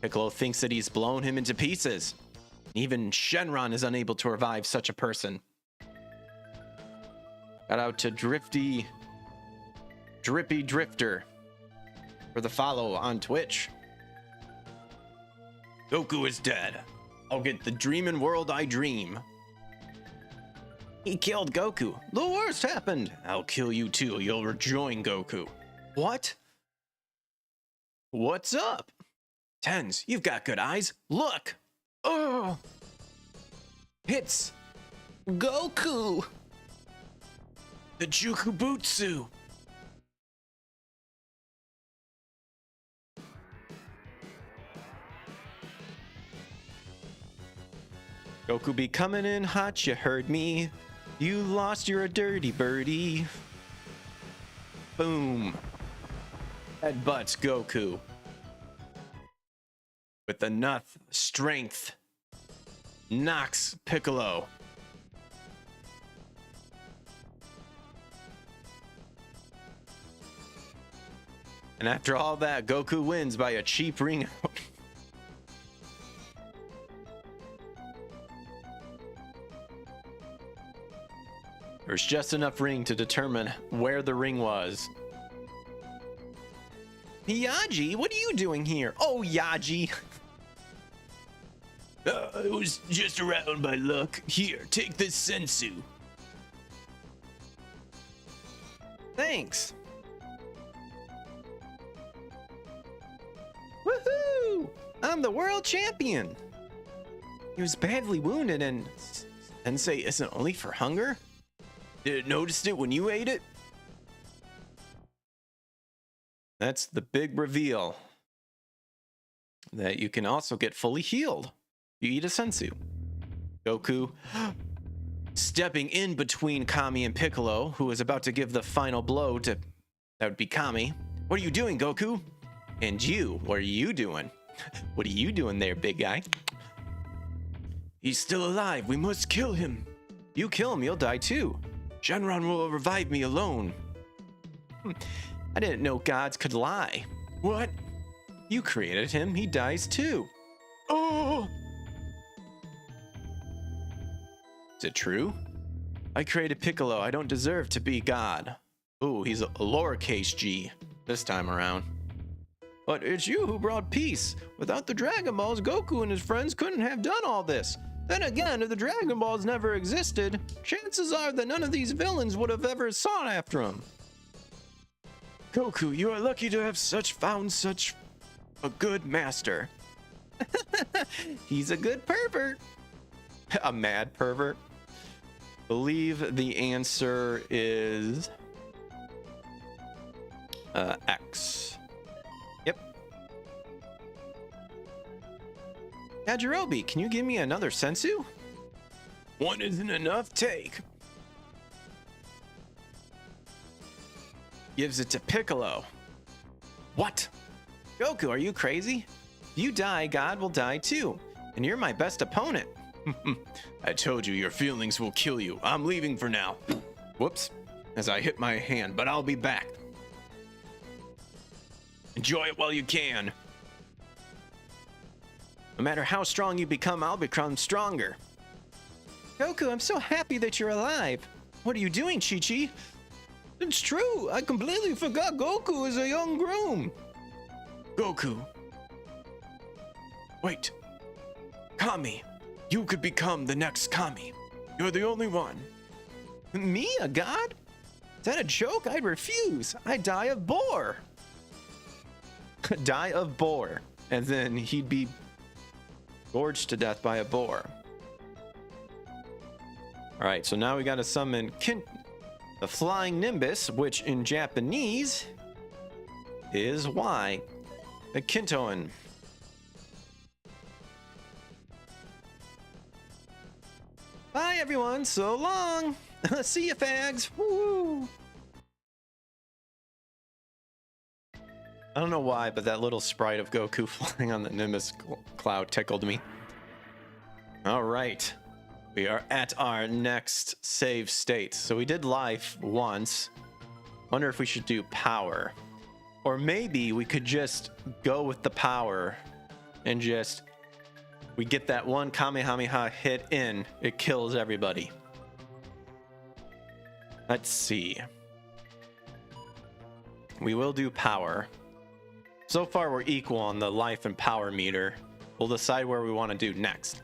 Piccolo thinks that he's blown him into pieces. Even Shenron is unable to revive such a person. Shout out to Drippy Drifter for the follow on Twitch. Goku is dead. I'll get the dreamin' world I dream. He killed Goku. The worst happened. I'll kill you too. You'll rejoin Goku. What? What's up? Tens, you've got good eyes. Look. Oh. It's Goku. The Jukubutsu. Goku be coming in hot, you heard me. You lost, you're a dirty birdie. Boom. Headbutts Goku. With enough strength, knocks Piccolo. And after all that, Goku wins by a cheap ring out. There's just enough ring to determine where the ring was. Yaji, what are you doing here? Oh, Yaji. It was just around by luck. Here, take this sensu. Thanks. Woohoo! I'm the world champion. He was badly wounded and Sensei isn't only for hunger? Noticed it when you ate it? That's the big reveal. That you can also get fully healed. You eat a sensu. Goku stepping in between Kami and Piccolo, who is about to give the final blow to... That would be Kami. What are you doing, Goku? And you, what are you doing? What are you doing there, big guy? He's still alive. We must kill him. You kill him, you'll die too. Shenron will revive me alone. I didn't know gods could lie. What? You created him. He dies too. Oh! Is it true? I created Piccolo. I don't deserve to be God. Ooh, he's a lowercase g this time around. But it's you who brought peace. Without the Dragon Balls, Goku and his friends couldn't have done all this. Then again, if the Dragon Balls never existed, chances are that none of these villains would have ever sought after him. Goku, you are lucky to have found such a good master. He's a good pervert. A mad pervert. Believe the answer is X. Yep. Yajirobe, can you give me another sensu? One isn't enough, take. Gives it to Piccolo. What? Goku, are you crazy? If you die, God will die too. And you're my best opponent. I told you your feelings will kill you. I'm leaving for now. Whoops. As I hit my hand, but I'll be back. Enjoy it while you can. No matter how strong you become, I'll become stronger. Goku, I'm so happy that you're alive. What are you doing, Chi-Chi? It's true. I completely forgot Goku is a young groom. Goku. Wait. Kami. You could become the next Kami. You're the only one. Me, a god? Is that a joke? I'd refuse. I'd die of bore. Die of bore. And then he'd be gorged to death by a boar. Alright, so now we gotta summon the Flying Nimbus, which in Japanese is Y. The Kintoan. Bye everyone, so long! See ya, fags! Woo! I don't know why, but that little sprite of Goku flying on the Nimbus cloud tickled me. Alright. We are at our next save state. So we did life once. Wonder if we should do power. Or maybe we could just go with the power and just... we get that one Kamehameha hit in, it kills everybody. Let's see. We will do power. So far we're equal on the life and power meter. We'll decide where we want to do next.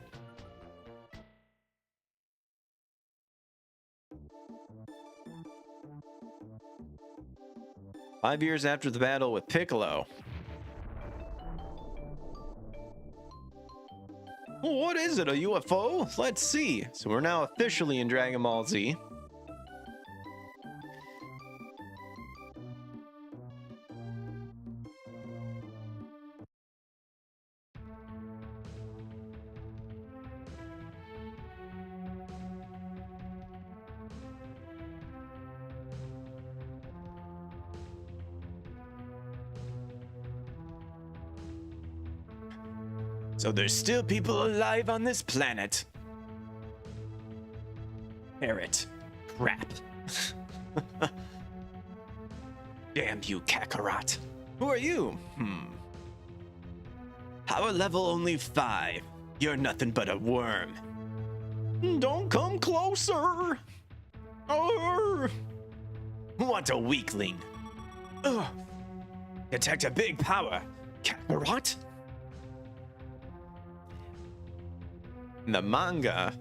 Five years after the battle with Piccolo. What is it, a UFO? Let's see. So we're now officially in Dragon Ball Z. So there's still people alive on this planet. Parrot. Crap. Damn you, Kakarot. Who are you? Power level only 5. You're nothing but a worm. Don't come closer. Arr. What a weakling. Ugh. Detect a big power, Kakarot. In the manga,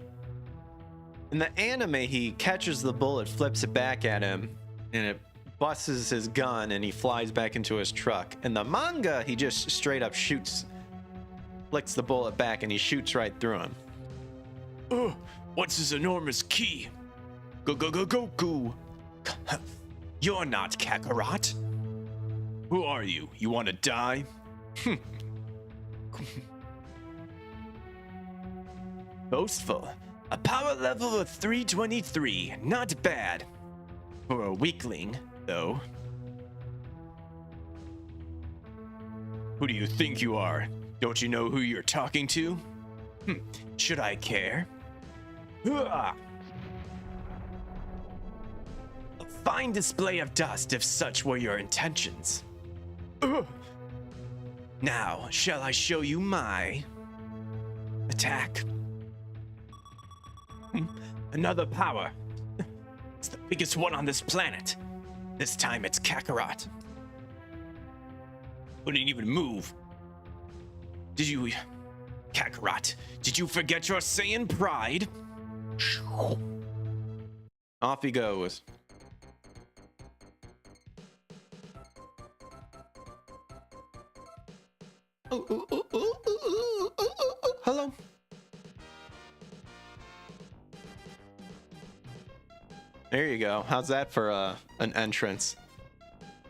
in the anime, he catches the bullet, flips it back at him, and it busts his gun, and he flies back into his truck. In the manga, he just straight up shoots, flicks the bullet back, and he shoots right through him. Oh, what's his enormous key? Goku. You're not Kakarot. Who are you? You want to die? Boastful. A power level of 323. Not bad. For a weakling, though. Who do you think you are? Don't you know who you're talking to? Should I care? A fine display of dust if such were your intentions. Now, shall I show you my attack? Another power. It's the biggest one on this planet. This time it's Kakarot. Wouldn't even move. Kakarot, did you forget your Saiyan pride? Off he goes. Hello. There you go. How's that for an entrance?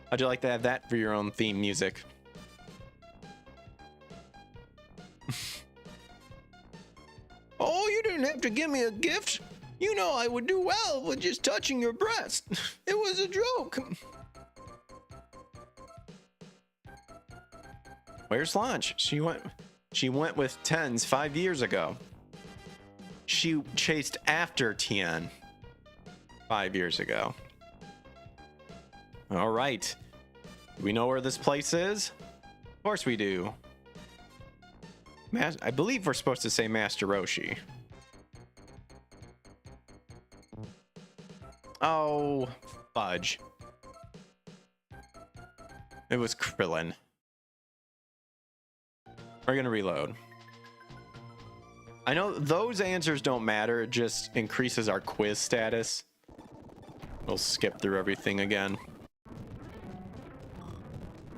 How'd you like to have that for your own theme music? Oh, you didn't have to give me a gift. You know I would do well with just touching your breast. It was a joke. Where's Launch? She went with Tens 5 years ago. She chased after Tien 5 years ago. All right. We know where this place is? Of course we do. I believe we're supposed to say Master Roshi. Oh, fudge. It was Krillin. We're gonna reload. I know those answers don't matter, it just increases our quiz status. We'll skip through everything again.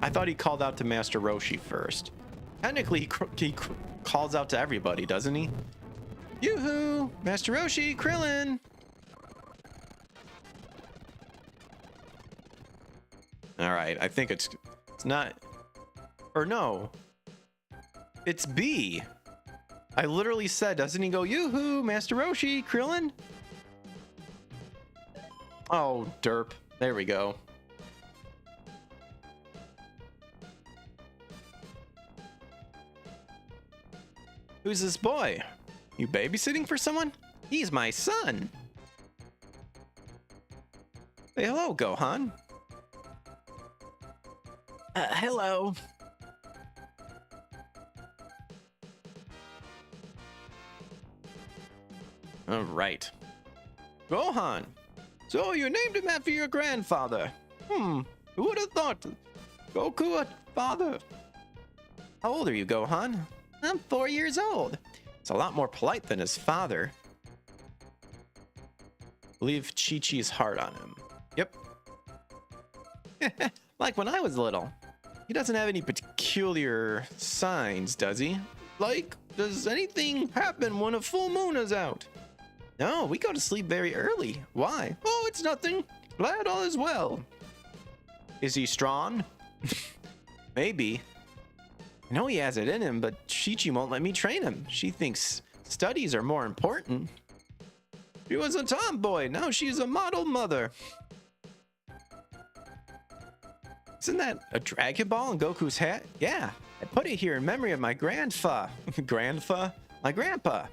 I thought he called out to Master Roshi first. Technically, he calls out to everybody, doesn't he? Yoo-hoo! Master Roshi, Krillin! Alright, I think it's not... Or no. It's B. I literally said, doesn't he go, yoo-hoo, Master Roshi, Krillin? Oh, derp. There we go. Who's this boy? You babysitting for someone? He's my son. Say hello, Gohan. Hello. All right. Gohan. So you named him after your grandfather. Who would have thought? Goku, a father. How old are you, Gohan? I'm 4 years old. It's a lot more polite than his father. Leave Chi-Chi's heart on him. Yep. Like when I was little. He doesn't have any peculiar signs, does he? Like, does anything happen when a full moon is out? No, we go to sleep very early. Why? Oh, it's nothing. Glad all is well. Is he strong? Maybe. I know he has it in him, but Chi-Chi won't let me train him. She thinks studies are more important. She was a tomboy. Now she's a model mother. Isn't that a Dragon Ball in Goku's hat? Yeah, I put it here in memory of my grandpa. My grandpa.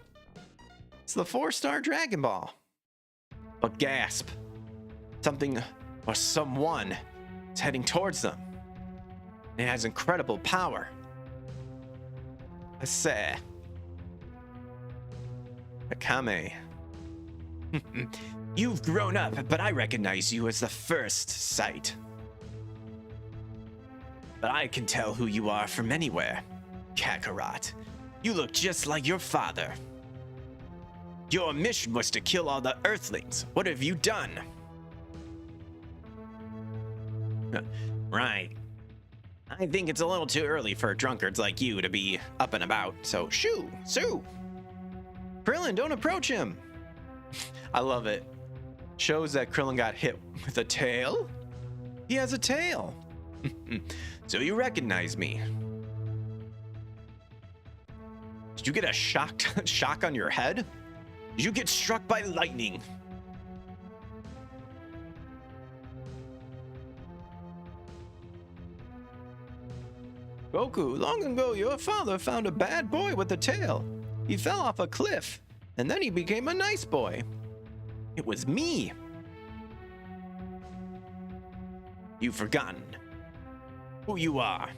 It's the 4-star Dragon Ball. But gasp. Something or someone is heading towards them. It has incredible power. I say. Akame. You've grown up, but I recognize you as the first sight. But I can tell who you are from anywhere. Kakarot. You look just like your father. Your mission was to kill all the Earthlings. What have you done? Right. I think it's a little too early for drunkards like you to be up and about, so shoo, Sue. Krillin, don't approach him. I love it. Shows that Krillin got hit with a tail. He has a tail. So you recognize me. Did you get a shock on your head? Did you get struck by lightning? Goku, long ago your father found a bad boy with a tail. He fell off a cliff, and then he became a nice boy. It was me. You've forgotten who you are.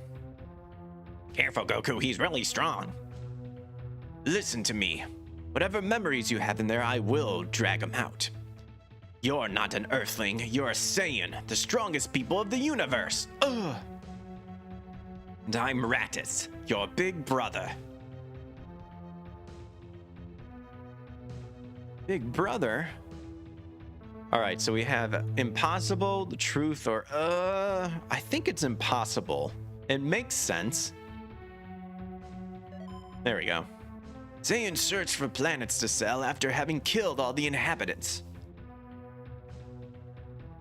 Careful, Goku, he's really strong. Listen to me. Whatever memories you have in there, I will drag them out. You're not an Earthling, you're a Saiyan, the strongest people of the universe. Ugh. And I'm Raditz, your big brother. Big brother? Alright, so we have impossible, the truth, or I think it's impossible. It makes sense. There we go. Saiyans search for planets to sell after having killed all the inhabitants.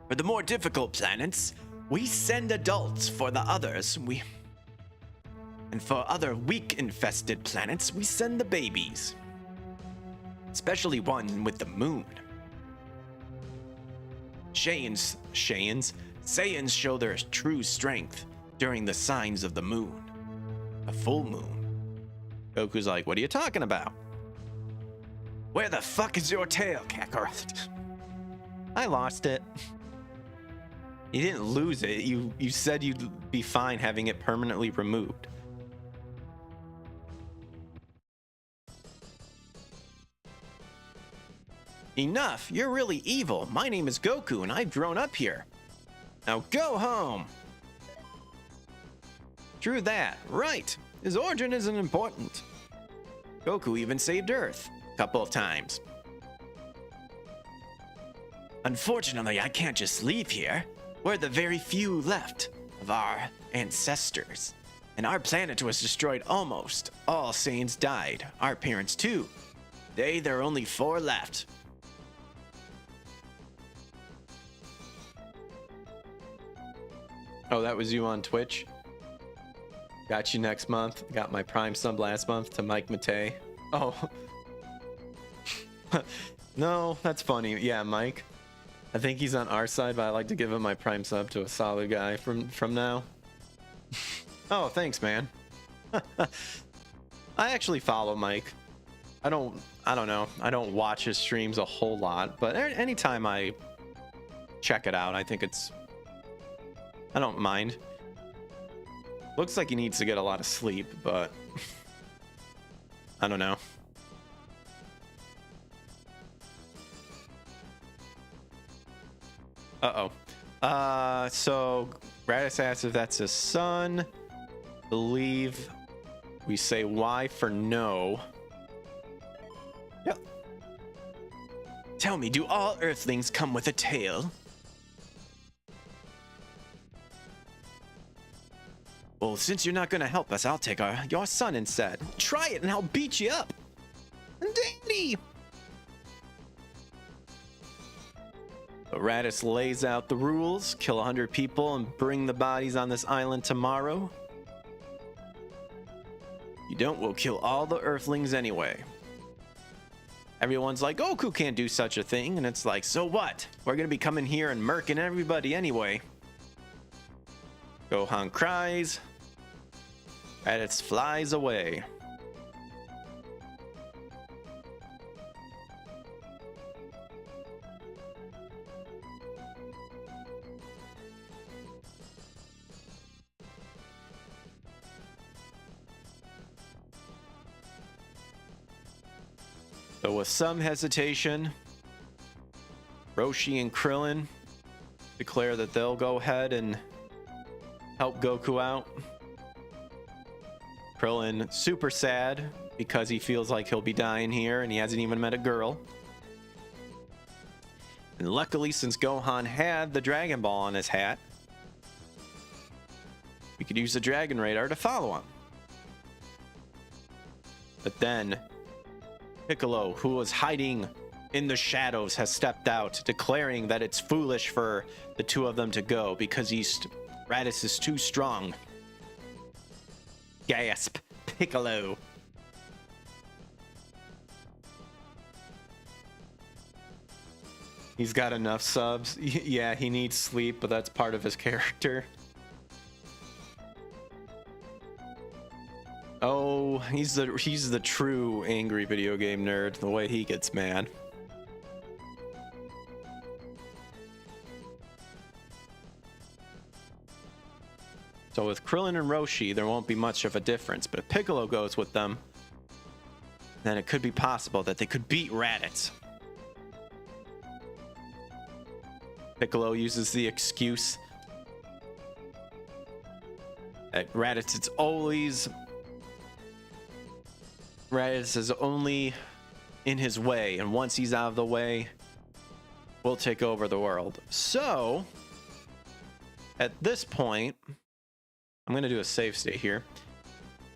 For the more difficult planets, we send adults. For the others, and for other weak-infested planets, we send the babies. Especially one with the moon. Saiyans show their true strength during the signs of the moon. A full moon. Goku's like, what are you talking about? Where the fuck is your tail, Kakarot? I lost it. You didn't lose it. You said you'd be fine having it permanently removed. Enough! You're really evil. My name is Goku and I've grown up here. Now go home! True that. Right. His origin isn't important. Goku even saved Earth a couple of times. Unfortunately, I can't just leave here. We're the very few left of our ancestors. And our planet was destroyed almost. All Saiyans died. Our parents too. Today, there are only 4 left. Oh, that was you on Twitch? Got you next month. Got my Prime sub last month to Mike Matei. Oh. No, that's funny. Yeah, Mike. I think he's on our side, but I like to give him my Prime sub to a solid guy from now. Oh, thanks, man. I actually follow Mike. I don't know. I don't watch his streams a whole lot, but anytime I check it out, I think I don't mind. Looks like he needs to get a lot of sleep, but I don't know. So Raditz asks if that's his son. Believe we say Y for no. Yep. Tell me, do all Earthlings come with a tail? Well, since you're not gonna help us, I'll take your son instead. Try it and I'll beat you up. Daddy! So Raditz lays out the rules. Kill 100 people and bring the bodies on this island tomorrow. You don't, we'll kill all the Earthlings anyway. Everyone's like, Goku can't do such a thing. And it's like, so what? We're gonna be coming here and murking everybody anyway. Gohan cries. Raditz flies away. So with some hesitation, Roshi and Krillin declare that they'll go ahead and help Goku out. Krillin super sad because he feels like he'll be dying here and he hasn't even met a girl. And luckily, since Gohan had the Dragon Ball on his hat, we could use the Dragon Radar to follow him. But then Piccolo, who was hiding in the shadows, has stepped out, declaring that it's foolish for the two of them to go because Raditz is too strong. Gasp, Piccolo. He's got enough subs. Yeah, he needs sleep, but that's part of his character. Oh, he's the true angry video game nerd, the way he gets mad. So with Krillin and Roshi, there won't be much of a difference, but if Piccolo goes with them, then it could be possible that they could beat Raditz. Piccolo uses the excuse that Raditz is only in his way, and once he's out of the way, we'll take over the world. So, at this point, I'm going to do a save state here.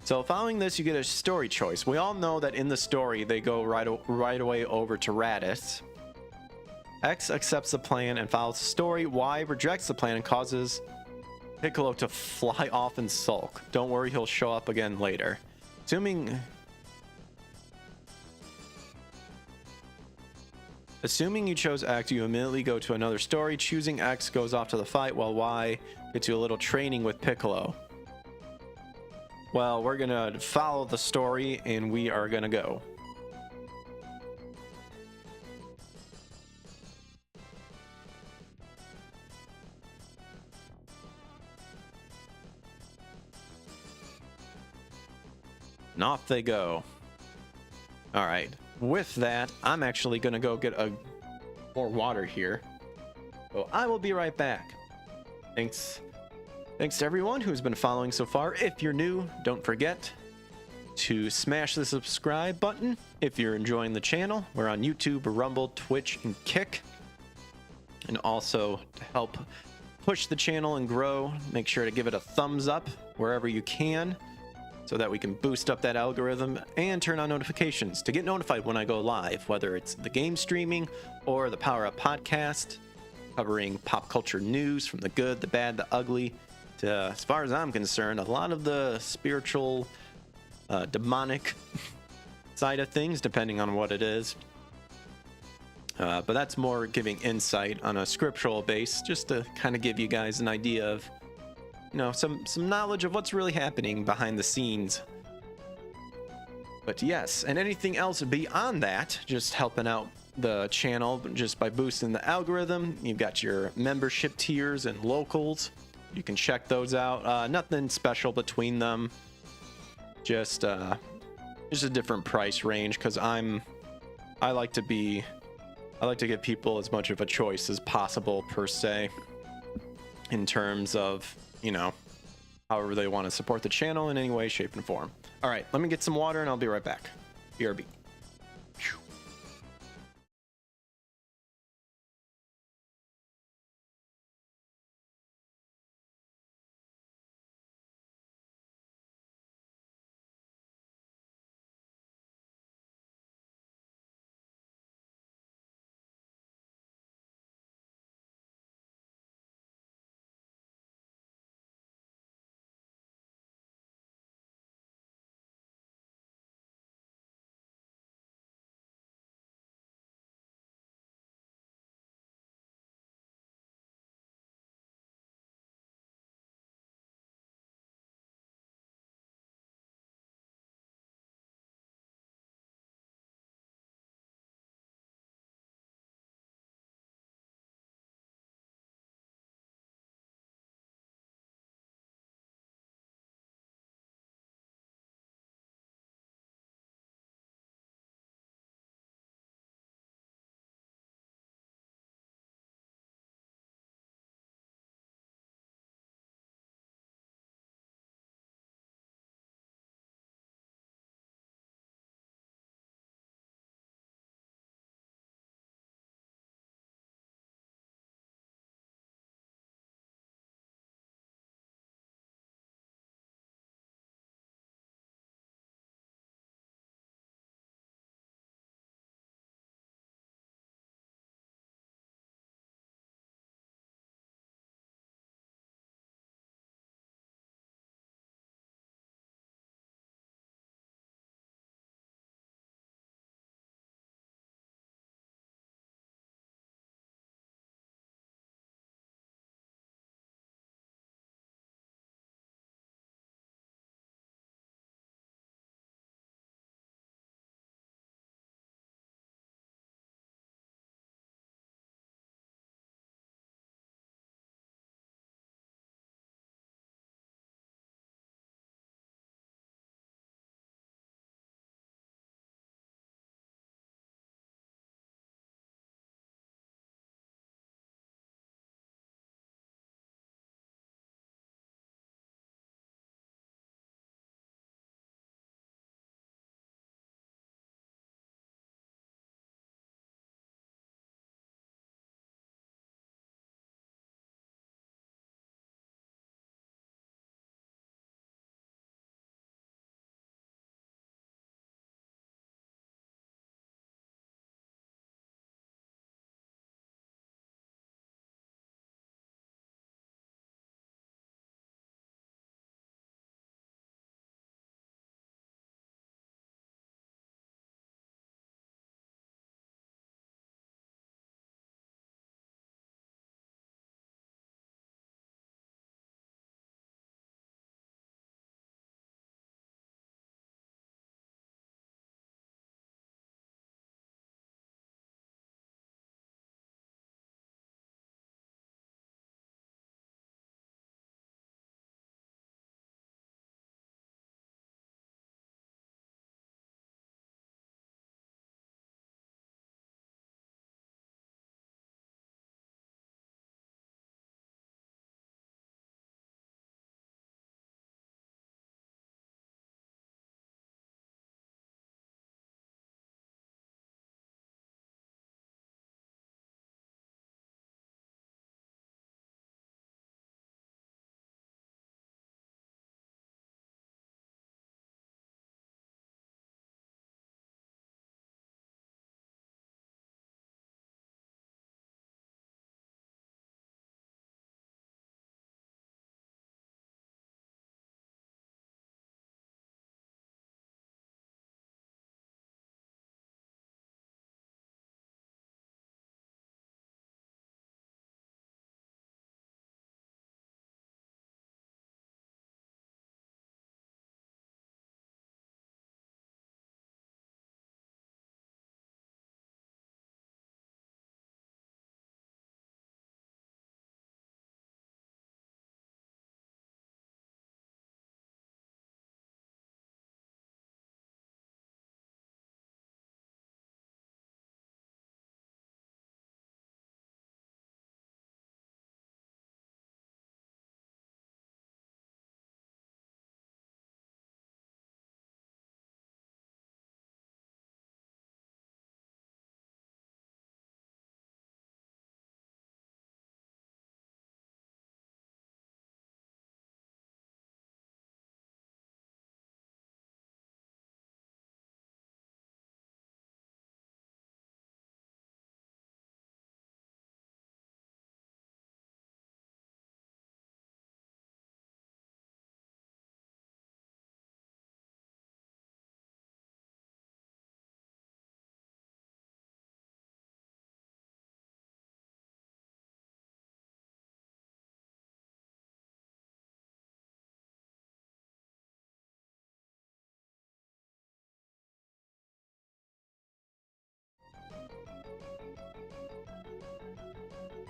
So following this, you get a story choice. We all know that in the story, they go right away over to Raditz. X accepts the plan and follows the story. Y rejects the plan and causes Piccolo to fly off and sulk. Don't worry, he'll show up again later. Assuming you chose X, you immediately go to another story. Choosing X goes off to the fight, while Y gets you a little training with Piccolo. Well, we're gonna follow the story, and we are gonna go. And off they go. All right. With that, I'm actually going to go get more water here. So I will be right back. Thanks to everyone who's been following so far. If you're new, don't forget to smash the subscribe button. If you're enjoying the channel, we're on YouTube, Rumble, Twitch, and Kick. And also to help push the channel and grow, make sure to give it a thumbs up wherever you can so that we can boost up that algorithm and turn on notifications to get notified when I go live, whether it's the game streaming or the Power Up podcast, covering pop culture news from the good, the bad, the ugly, to, as far as I'm concerned, a lot of the spiritual, demonic side of things, depending on what it is. But that's more giving insight on a scriptural base, just to kind of give you guys an idea of, you know, some knowledge of what's really happening behind the scenes. But yes, and anything else beyond that, just helping out the channel just by boosting the algorithm. You've got your membership tiers and locals. You can check those out. Nothing special between them. Just a different price range, because I like to give people as much of a choice as possible, per se, in terms of, you know, however they want to support the channel in any way, shape, and form. All right, let me get some water and I'll be right back. BRB.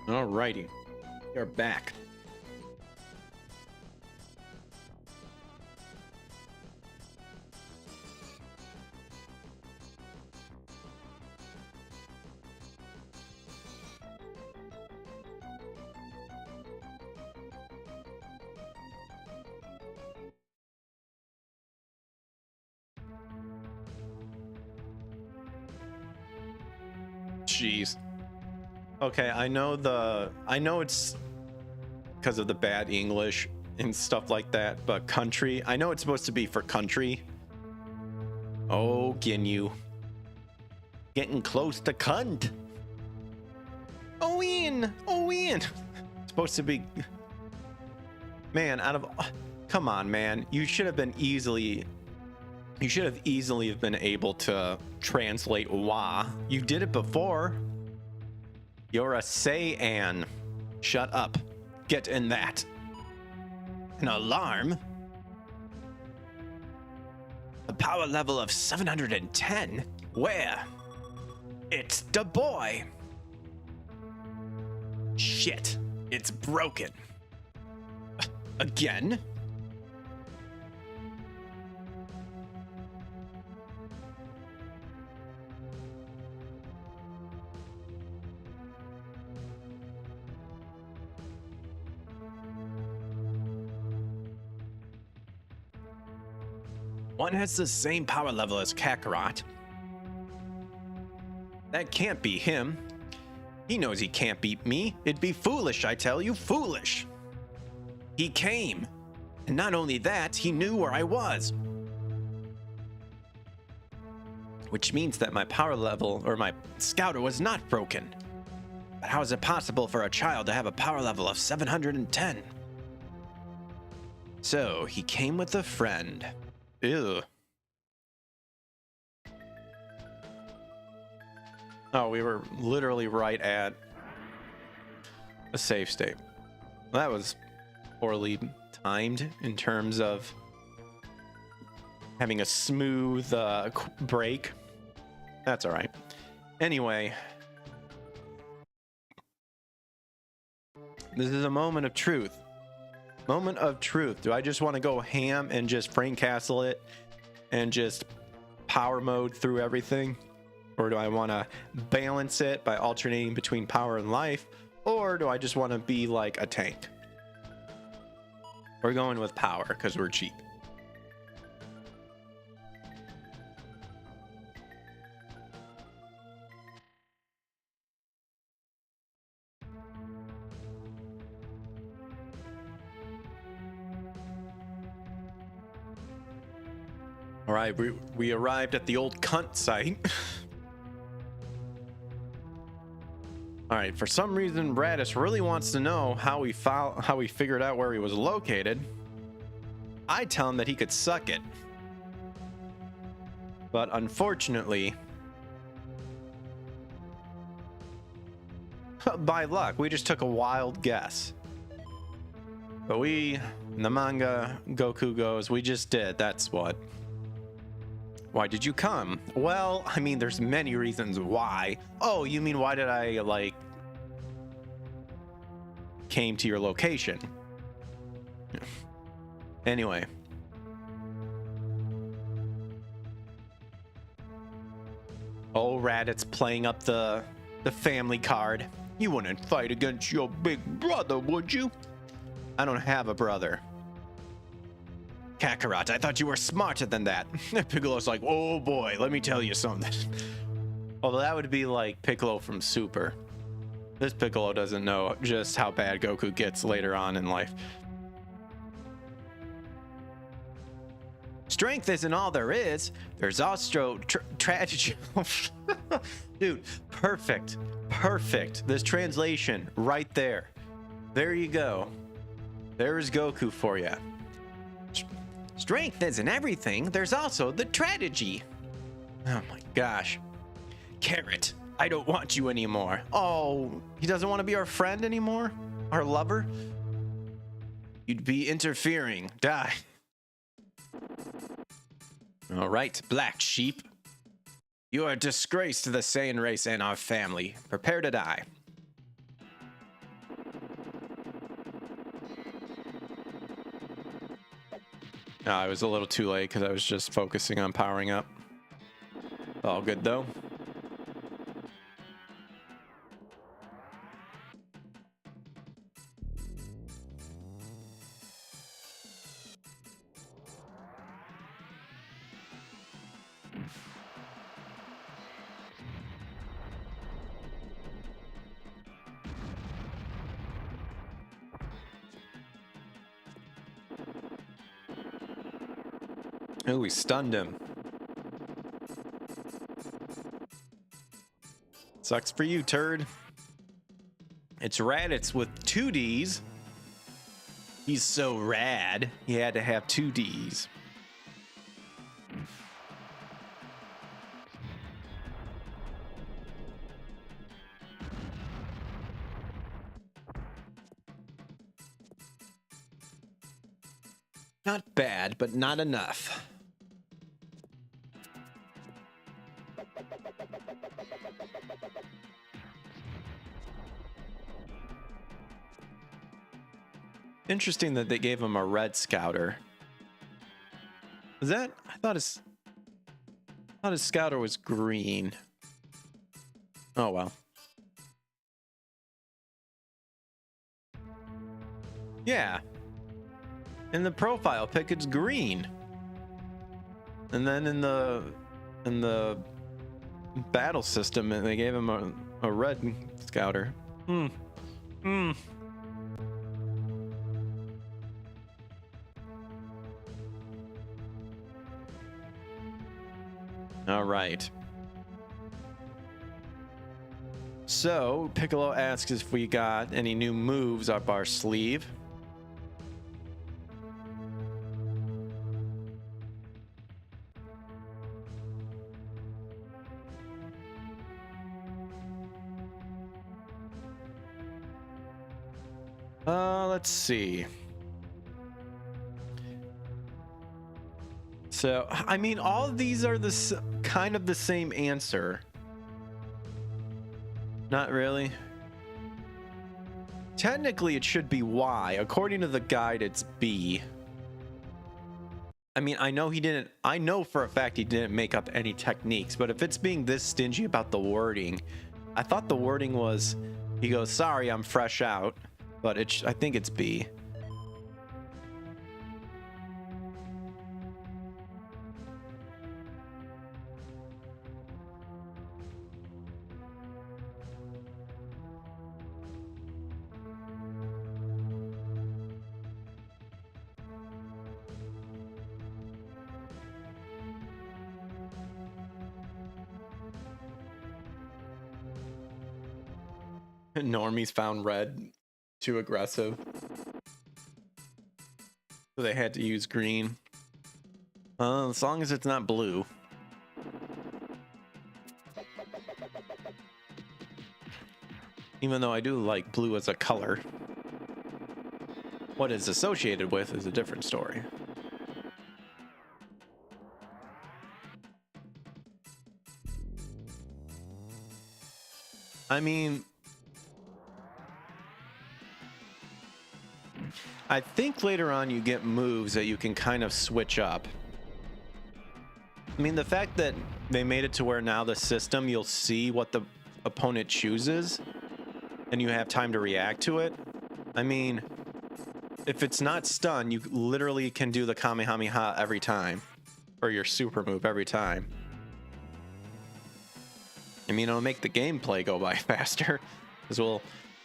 Alrighty. You're back. Jeez. Okay, I know it's because of the bad English and stuff like that, but country, I know it's supposed to be for country. Oh, Ginyu. Getting close to cunt. Oh, Ian. Oh, Ian. Supposed to be... Man, come on, man. You should have easily been able to translate wa. You did it before. You're a Saiyan. Shut up. Get in that. An alarm? A power level of 710? Where? It's the boy. Shit. It's broken. Again? One has the same power level as Kakarot. That can't be him. He knows he can't beat me. It'd be foolish, I tell you, foolish. He came. And not only that, he knew where I was. Which means that my power level, or my scouter, was not broken. But how is it possible for a child to have a power level of 710? So, he came with a friend. Ew. Oh, we were literally right at a save state. That was poorly timed in terms of having a smooth break. That's all right. Anyway, this is a moment of truth. Moment of truth. Do I just want to go ham and just frame castle it and just power mode through everything? Or do I want to balance it by alternating between power and life? Or do I just want to be like a tank? We're going with power because we're cheap. All right, we arrived at the old cunt site. All right, for some reason, Raditz really wants to know how we figured out where he was located. I tell him that he could suck it. But unfortunately, by luck, we just took a wild guess. But in the manga, Goku goes, we just did, that's what. Why did you come? Well, I mean, there's many reasons why. Oh, you mean why did I, came to your location? Anyway. Oh, Raditz playing up the family card. You wouldn't fight against your big brother, would you? I don't have a brother. Kakarot, I thought you were smarter than that. Piccolo's like, oh boy, let me tell you something. Although that would be like Piccolo from Super. This Piccolo doesn't know just how bad Goku gets later on in life. Strength isn't all there is. There's also tragedy. Dude, perfect. Perfect. This translation right there. There you go. There's Goku for you. Strength isn't everything. There's also the tragedy. Oh my gosh. Carrot, I don't want you anymore. Oh, he doesn't want to be our friend anymore? Our lover? You'd be interfering. Die. All right, black sheep. You are a disgrace to the Saiyan race and our family. Prepare to die. I was a little too late because I was just focusing on powering up. All good though. Oh, we stunned him. Sucks for you, turd. It's Raditz with 2 Ds. He's so rad, he had to have 2 Ds. Not bad, but not enough. Interesting that they gave him a red scouter. Was that? I thought his scouter was green. Oh well. Yeah. In the profile pic, it's green. And then in the battle system, they gave him a red scouter. All right. So Piccolo asks if we got any new moves up our sleeve. Let's see. So, I mean, all of these are kind of the same answer. Not really. Technically, it should be Y. According to the guide, it's B. I mean, I know for a fact he didn't make up any techniques, but if it's being this stingy about the wording, I thought the wording was, he goes, sorry, I'm fresh out, but I think it's B. Normies found red too aggressive, so they had to use green. As long as it's not blue. Even though I do like blue as a color. What it's associated with is a different story. I mean, I think later on you get moves that you can kind of switch up. I mean, the fact that they made it to where now the system, you'll see what the opponent chooses and you have time to react to it. I mean, if it's not stun, you literally can do the Kamehameha every time, or your super move every time. I mean, it'll make the gameplay go by faster because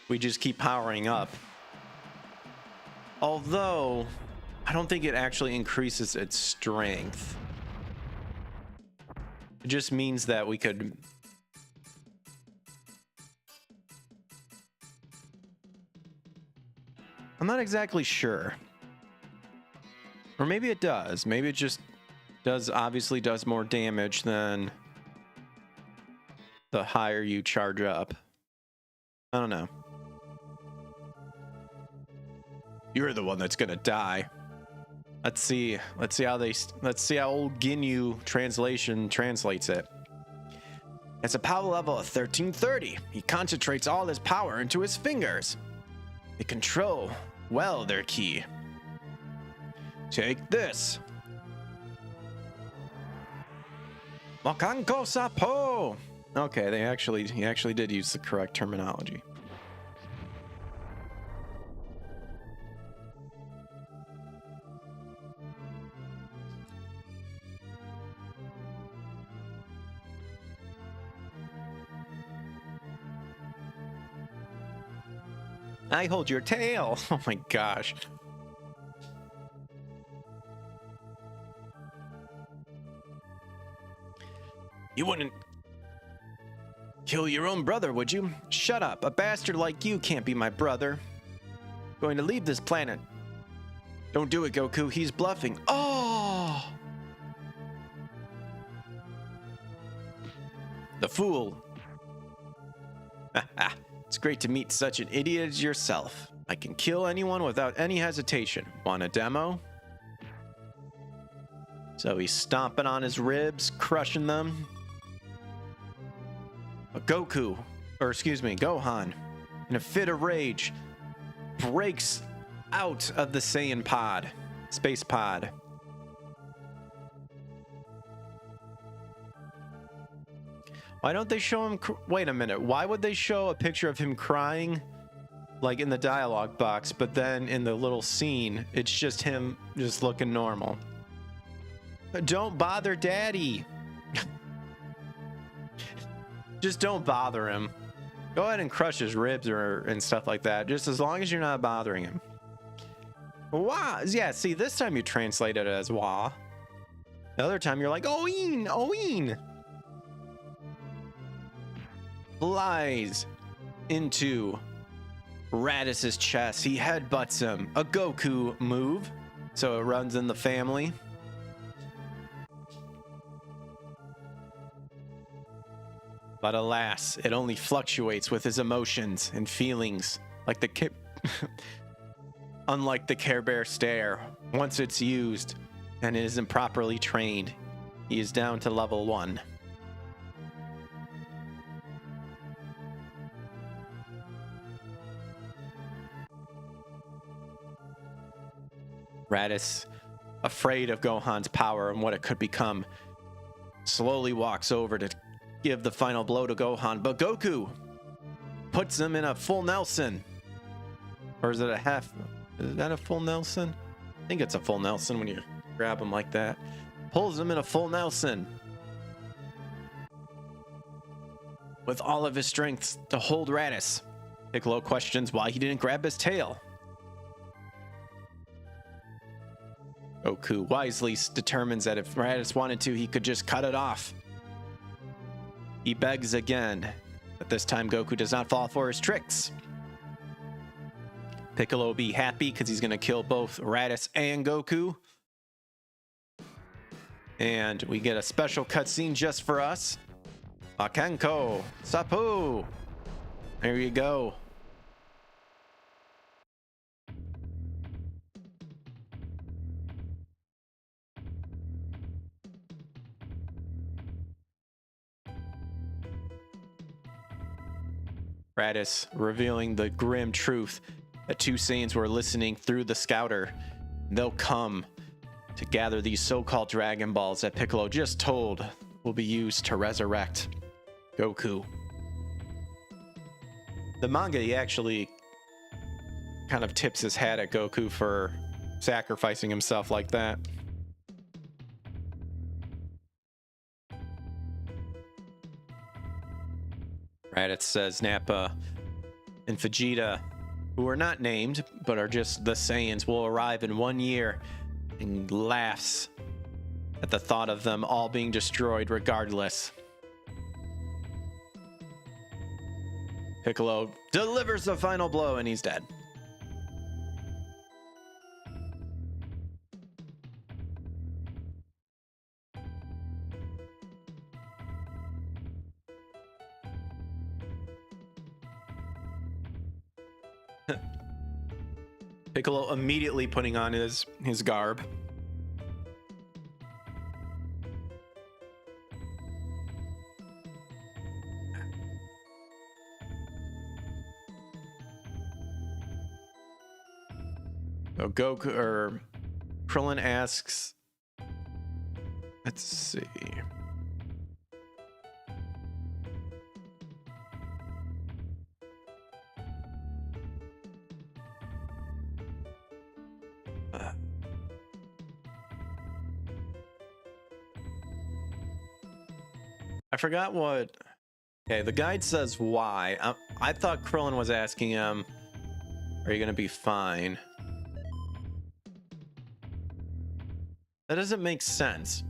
we just keep powering up. Although, I don't think it actually increases its strength. It just means that we could... I'm not exactly sure. Or maybe it does. Maybe it just obviously does more damage than the higher you charge up. I don't know. You're the one that's gonna die. Let's see how old Ginyu translation translates it. It's a power level of 1330. He concentrates all his power into his fingers. They control well their ki. Take this. Makanko Sapo! Okay, he actually did use the correct terminology. I hold your tail. Oh my gosh. You wouldn't kill your own brother, would you? Shut up. A bastard like you can't be my brother. Going to leave this planet. Don't do it, Goku. He's bluffing. Oh! The fool. It's great to meet such an idiot as yourself. I can kill anyone without any hesitation. Want a demo? So he's stomping on his ribs, crushing them. Gohan, in a fit of rage, breaks out of the Saiyan pod, space pod. Why don't they show him? Wait a minute. Why would they show a picture of him crying, like in the dialogue box, but then in the little scene, it's just him just looking normal? Don't bother Daddy. Just don't bother him. Go ahead and crush his ribs and stuff like that, just as long as you're not bothering him. Wah! Yeah, see, this time you translate it as wah. The other time you're like, Oin, Oin! Flies into Raditz' chest. He headbutts him. A Goku move, so it runs in the family. But alas, it only fluctuates with his emotions and feelings, like the unlike the Care Bear stare. Once it's used and it isn't properly trained, he is down to level 1. Raditz, afraid of Gohan's power and what it could become, slowly walks over to give the final blow to Gohan, but Goku puts him in a full Nelson. Or is it a half? Is that a full Nelson? I think it's a full Nelson when you grab him like that. Pulls him in a full Nelson with all of his strength to hold Raditz. Piccolo questions why he didn't grab his tail. Goku wisely determines that if Raditz wanted to, he could just cut it off. He begs again, but this time Goku does not fall for his tricks. Piccolo will be happy because he's going to kill both Raditz and Goku. And we get a special cutscene just for us. Makanko Sapo. There you go. Raditz revealing the grim truth that two Saiyans were listening through the scouter. They'll come to gather these so-called Dragon Balls that Piccolo just told will be used to resurrect Goku. The manga, he actually kind of tips his hat at Goku for sacrificing himself like that. Raditz says Nappa and Vegeta, who are not named but are just the Saiyans, will arrive in 1 year, and laughs at the thought of them all being destroyed regardless. Piccolo delivers the final blow and he's dead. Piccolo immediately putting on his garb. So Goku or Krillin asks, let's see. I forgot what. Okay, the guide says why. I thought Krillin was asking him, "Are you gonna be fine?" That doesn't make sense.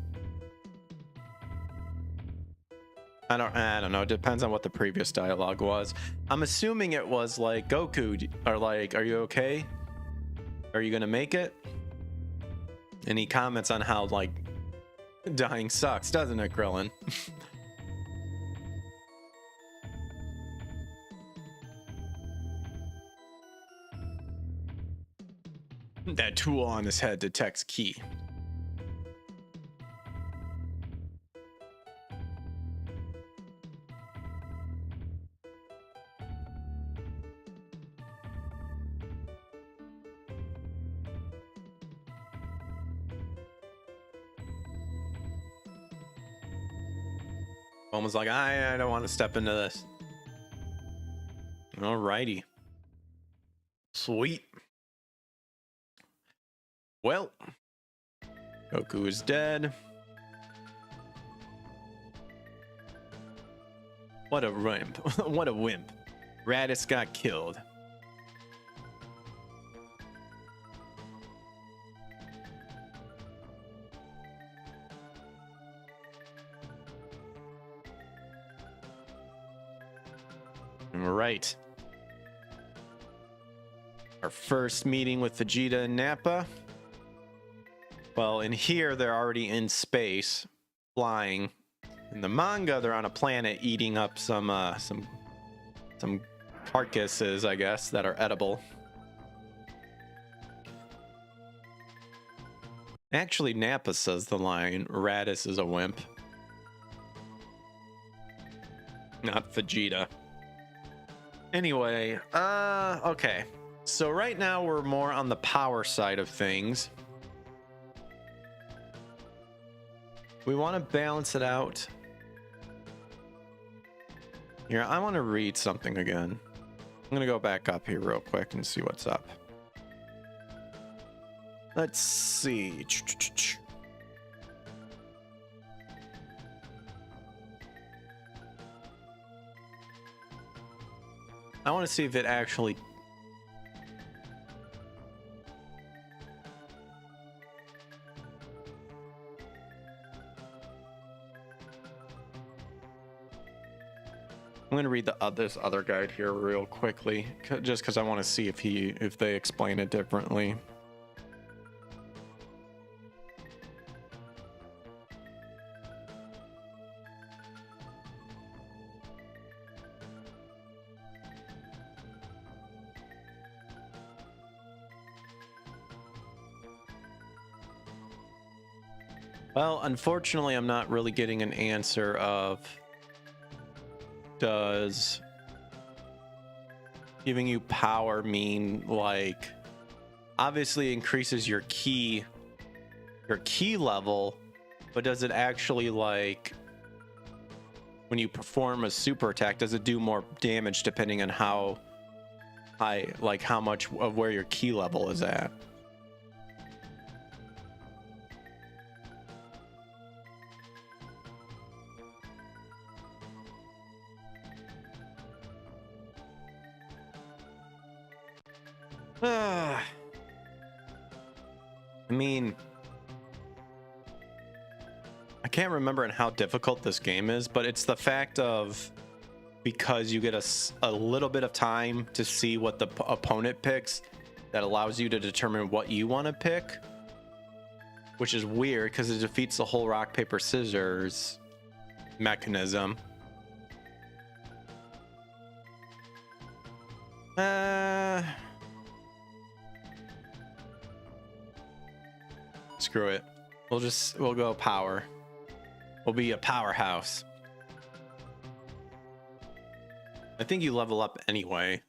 I don't know. It depends on what the previous dialogue was. I'm assuming it was like, Goku, or like, "Are you okay? Are you gonna make it?" And he comments on how like dying sucks, doesn't it, Krillin? That tool on his head detects ki. Almost like, I don't want to step into this. Alrighty. Sweet. Well, Goku is dead. What a wimp. What a wimp. Raditz got killed. All right. Our first meeting with Vegeta and Nappa. Well, in here, they're already in space, flying. In the manga, they're on a planet eating up some carcasses, I guess, that are edible. Actually, Nappa says the line, "Raditz is a wimp." Not Vegeta. Anyway, okay. So right now we're more on the power side of things. We want to balance it out. Here, I want to read something again. I'm going to go back up here real quick and see what's up. Let's see. I want to see if it actually... I'm gonna read this other guide here real quickly, just because I want to see if they explain it differently. Well, unfortunately, I'm not really getting an answer of... Does giving you power mean, like, obviously increases your ki level, but does it actually, like, when you perform a super attack, does it do more damage depending on how high, like how much of where your ki level is at? I mean, I can't remember how difficult this game is, but it's the fact of, because you get a little bit of time to see what the opponent picks, that allows you to determine what you want to pick, which is weird because it defeats the whole rock paper scissors mechanism. Screw it. We'll go power. We'll be a powerhouse. I think you level up anyway.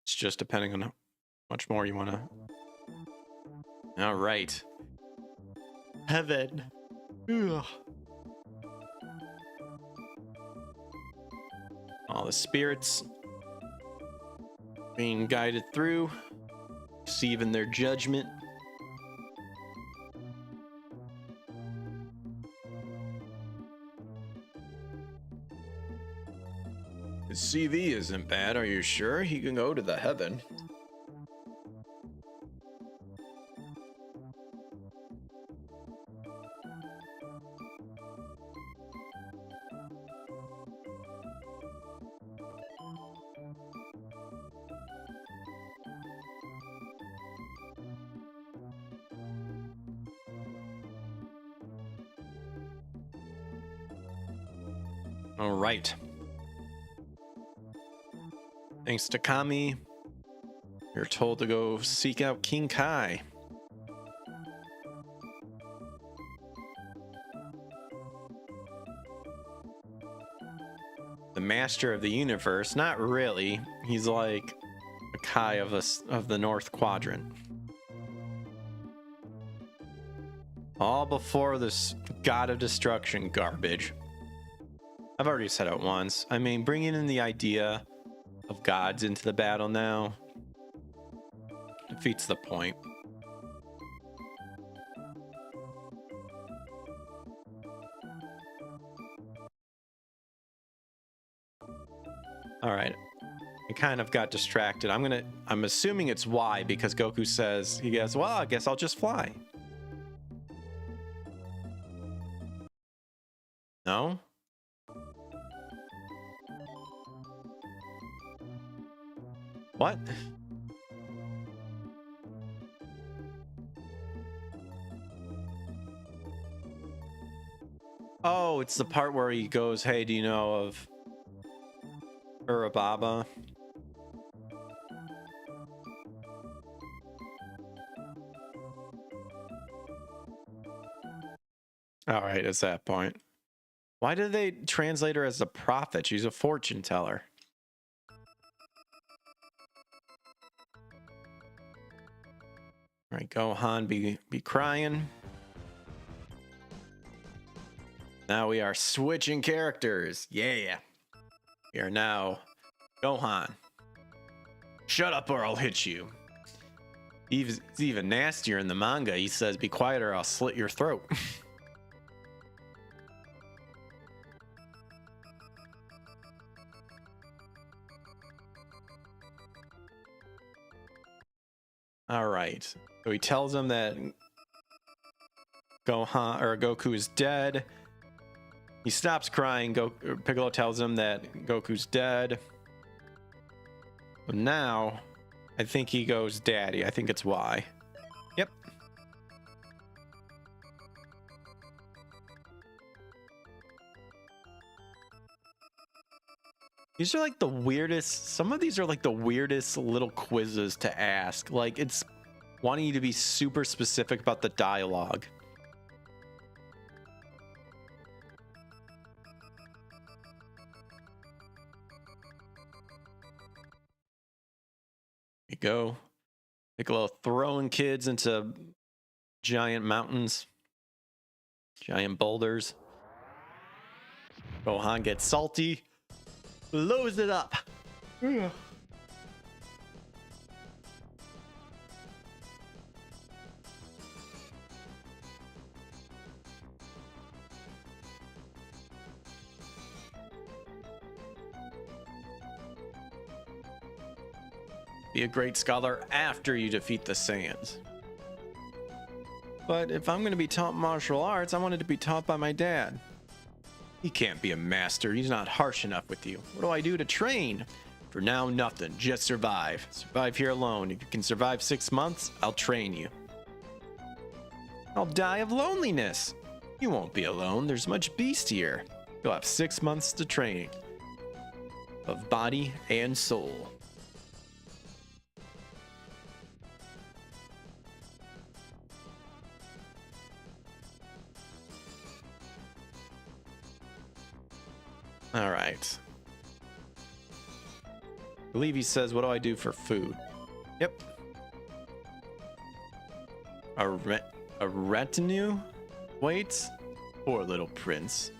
It's just depending on how much more you want to. All right. Heaven. Ugh. All the spirits being guided through. receiving their judgment. His CV isn't bad, are you sure? He can go to the heaven. All right. Thanks to Kami, you're told to go seek out King Kai. The master of the universe. Not really. He's like a Kai of the North Quadrant. All before this god of destruction garbage. I've already said it once. I mean, bringing in the idea of gods into the battle now defeats the point. All right. I kind of got distracted. I'm assuming it's Y because Goku says, he goes, well, I guess I'll just fly. No? What? Oh, it's the part where he goes, hey, do you know of Urababa? All right, it's that point. Why did they translate her as a prophet? She's a fortune teller. All right, Gohan be crying. Now we are switching characters. Yeah. We are now Gohan. Shut up or I'll hit you. He's even nastier in the manga. He says, be quiet or I'll slit your throat. All right. So he tells him that Goku is dead. He stops crying. Piccolo tells him that Goku's dead. But now, I think he goes daddy. I think it's Y. Yep. These are like the weirdest. Some of these are like the weirdest little quizzes to ask. Like, it's wanting you to be super specific about the dialogue. You go. Piccolo throwing kids into giant mountains, giant boulders. Gohan gets salty, blows it up. Be a great scholar after you defeat the Saiyans. But if I'm going to be taught martial arts, I wanted to be taught by my dad. He can't be a master. He's not harsh enough with you. What do I do to train? For now, nothing. Just survive. Survive here alone. If you can survive 6 months, I'll train you. I'll die of loneliness. You won't be alone. There's much beast here. You'll have 6 months to training. Of body and soul. All right. I believe he says, what do I do for food? Yep. A retinue? Wait. Poor little prince.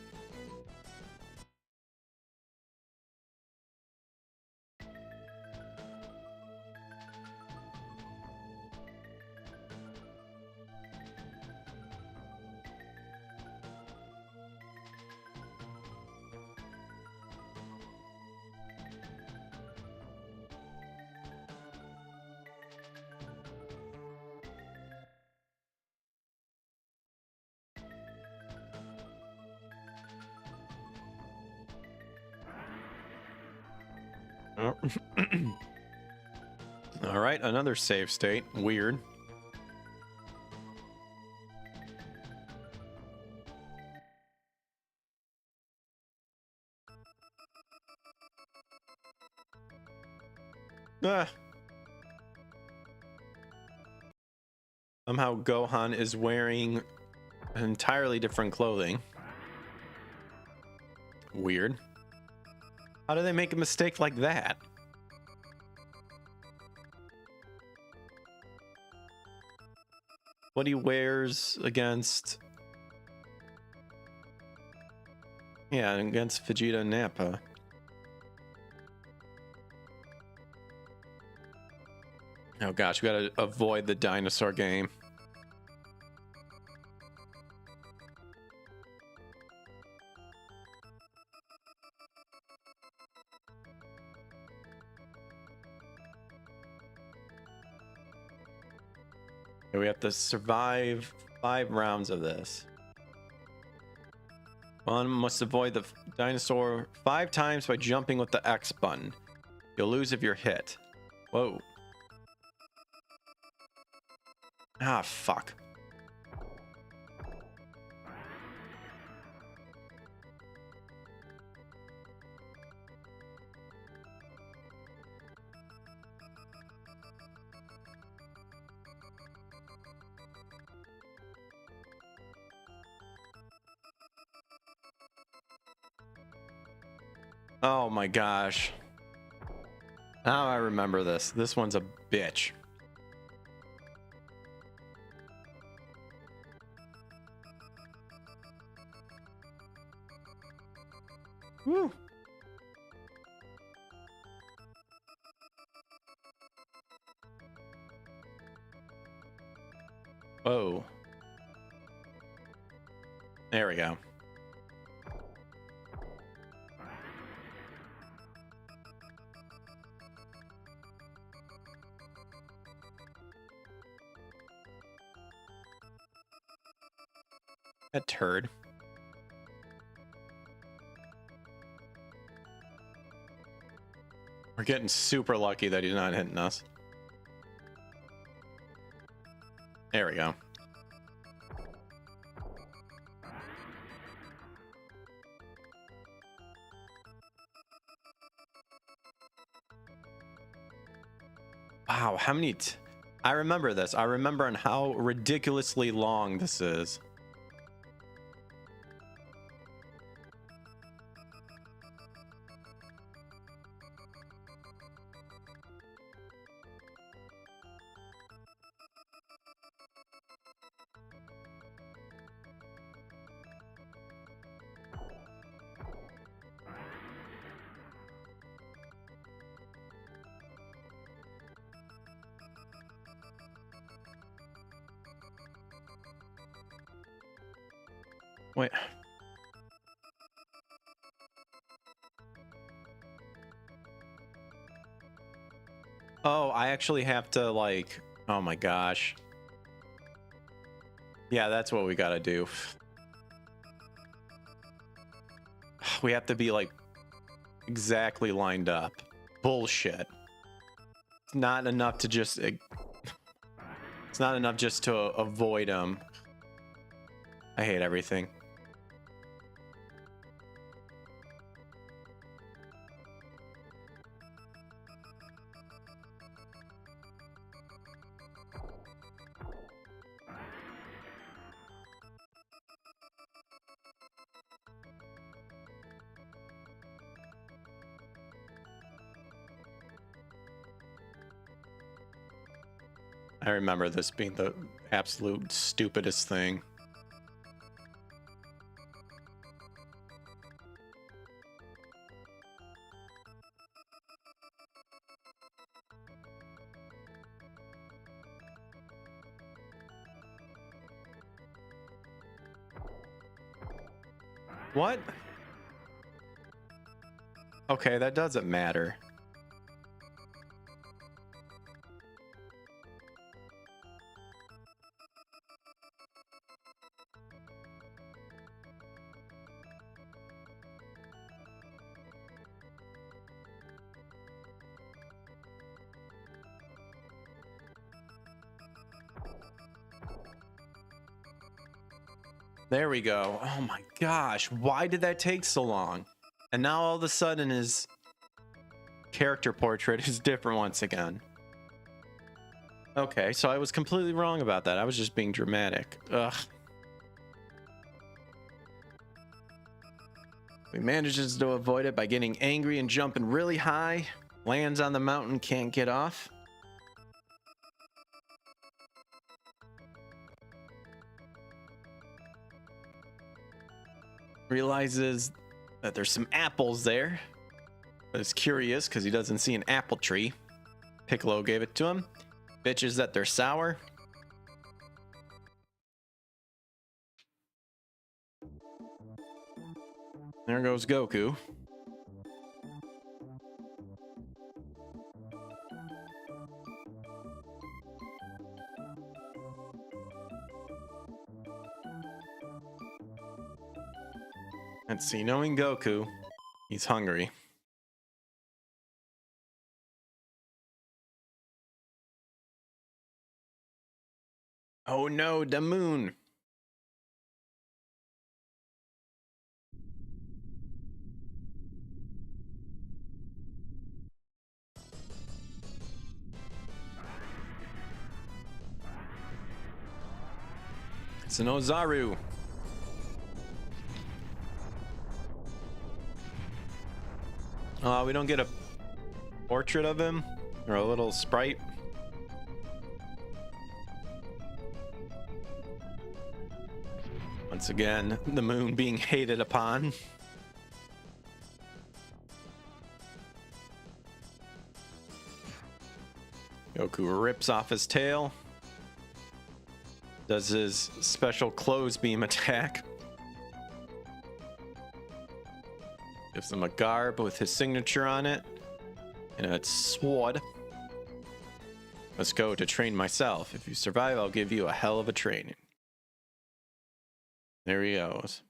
Oh. All right, another save state. Weird. Ah. Somehow Gohan is wearing entirely different clothing. Weird. How do they make a mistake like that? What he wears against... Yeah, against Vegeta and Nappa. Oh gosh, we gotta avoid the dinosaur game. Okay, we have to survive 5 rounds of this. One must avoid the dinosaur 5 times by jumping with the X button. You'll lose if you're hit. Whoa. Ah, fuck. Oh my gosh. Now I remember this. This one's a bitch. Woo. Whoa. There we go. That turd. We're getting super lucky that he's not hitting us. There we go. Wow, how many... I remember this. I remember on how ridiculously long this is. Wait. Oh, I actually have to like... Oh my gosh. Yeah, that's what we gotta do. We have to be like exactly lined up. Bullshit. It's not enough to just... It's not enough just to avoid them. I hate everything. I remember this being the absolute stupidest thing. What? Okay, that doesn't matter. There we go. Oh my gosh, why did that take so long? And now all of a sudden his character portrait is different once again. Okay, so I was completely wrong about that. I was just being dramatic. Ugh. He manages to avoid it by getting angry and jumping really high. Lands on the mountain, can't get off. Realizes that there's some apples there, but is curious because he doesn't see an apple tree. Piccolo gave it to him. Bitches that they're sour. There goes Goku. Let's see, knowing Goku, he's hungry. Oh no, the moon. It's an Ozaru. We don't get a portrait of him or a little sprite. Once again, the moon being hated upon. Goku rips off his tail. Does his special clothes beam attack. Gives him a garb with his signature on it. And a sword. Let's go to train myself. If you survive, I'll give you a hell of a training. There he goes.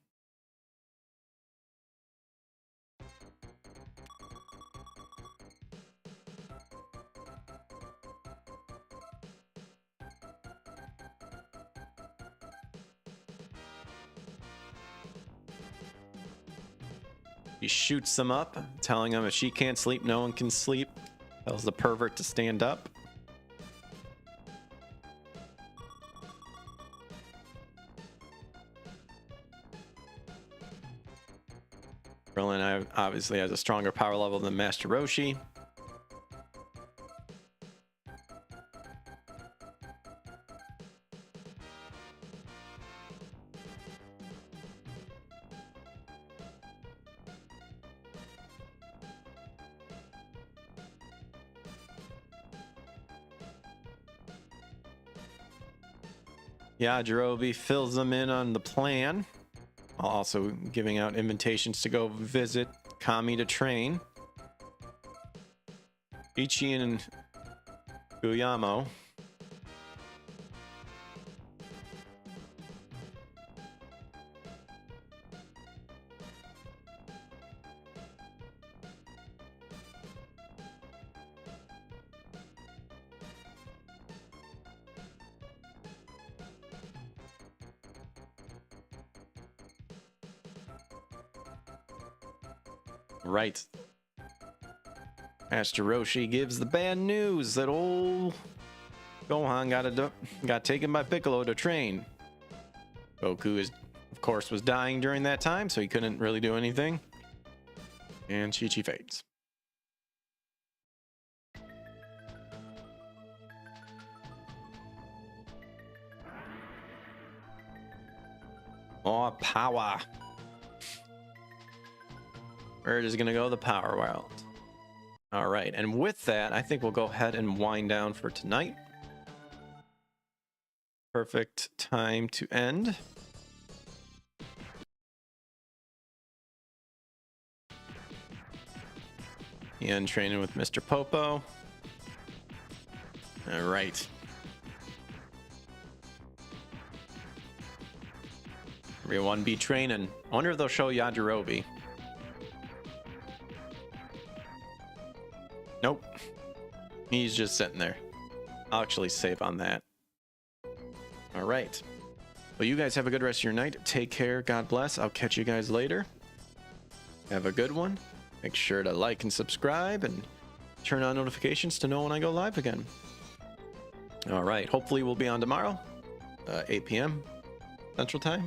He shoots them up, telling them if she can't sleep, no one can sleep. Tells the pervert to stand up. Krillin obviously has a stronger power level than Master Roshi. Yajirobe fills them in on the plan, while also giving out invitations to go visit Kami to train. Ichi and Guyamo. Right. Master Roshi gives the bad news that old Gohan got taken by Piccolo to train. Goku of course was dying during that time, so he couldn't really do anything. And Chi-Chi fades. More power. Where it is going to go? The power world. All right, and with that, I think we'll go ahead and wind down for tonight. Perfect time to end. And training with Mr. Popo. All right. Everyone be training. I wonder if they'll show Yajirobe. Nope. He's just sitting there. I'll actually save on that. All right. Well, you guys have a good rest of your night. Take care. God bless. I'll catch you guys later. Have a good one. Make sure to like and subscribe and turn on notifications to know when I go live again. All right. Hopefully we'll be on tomorrow, 8 p.m. Central Time.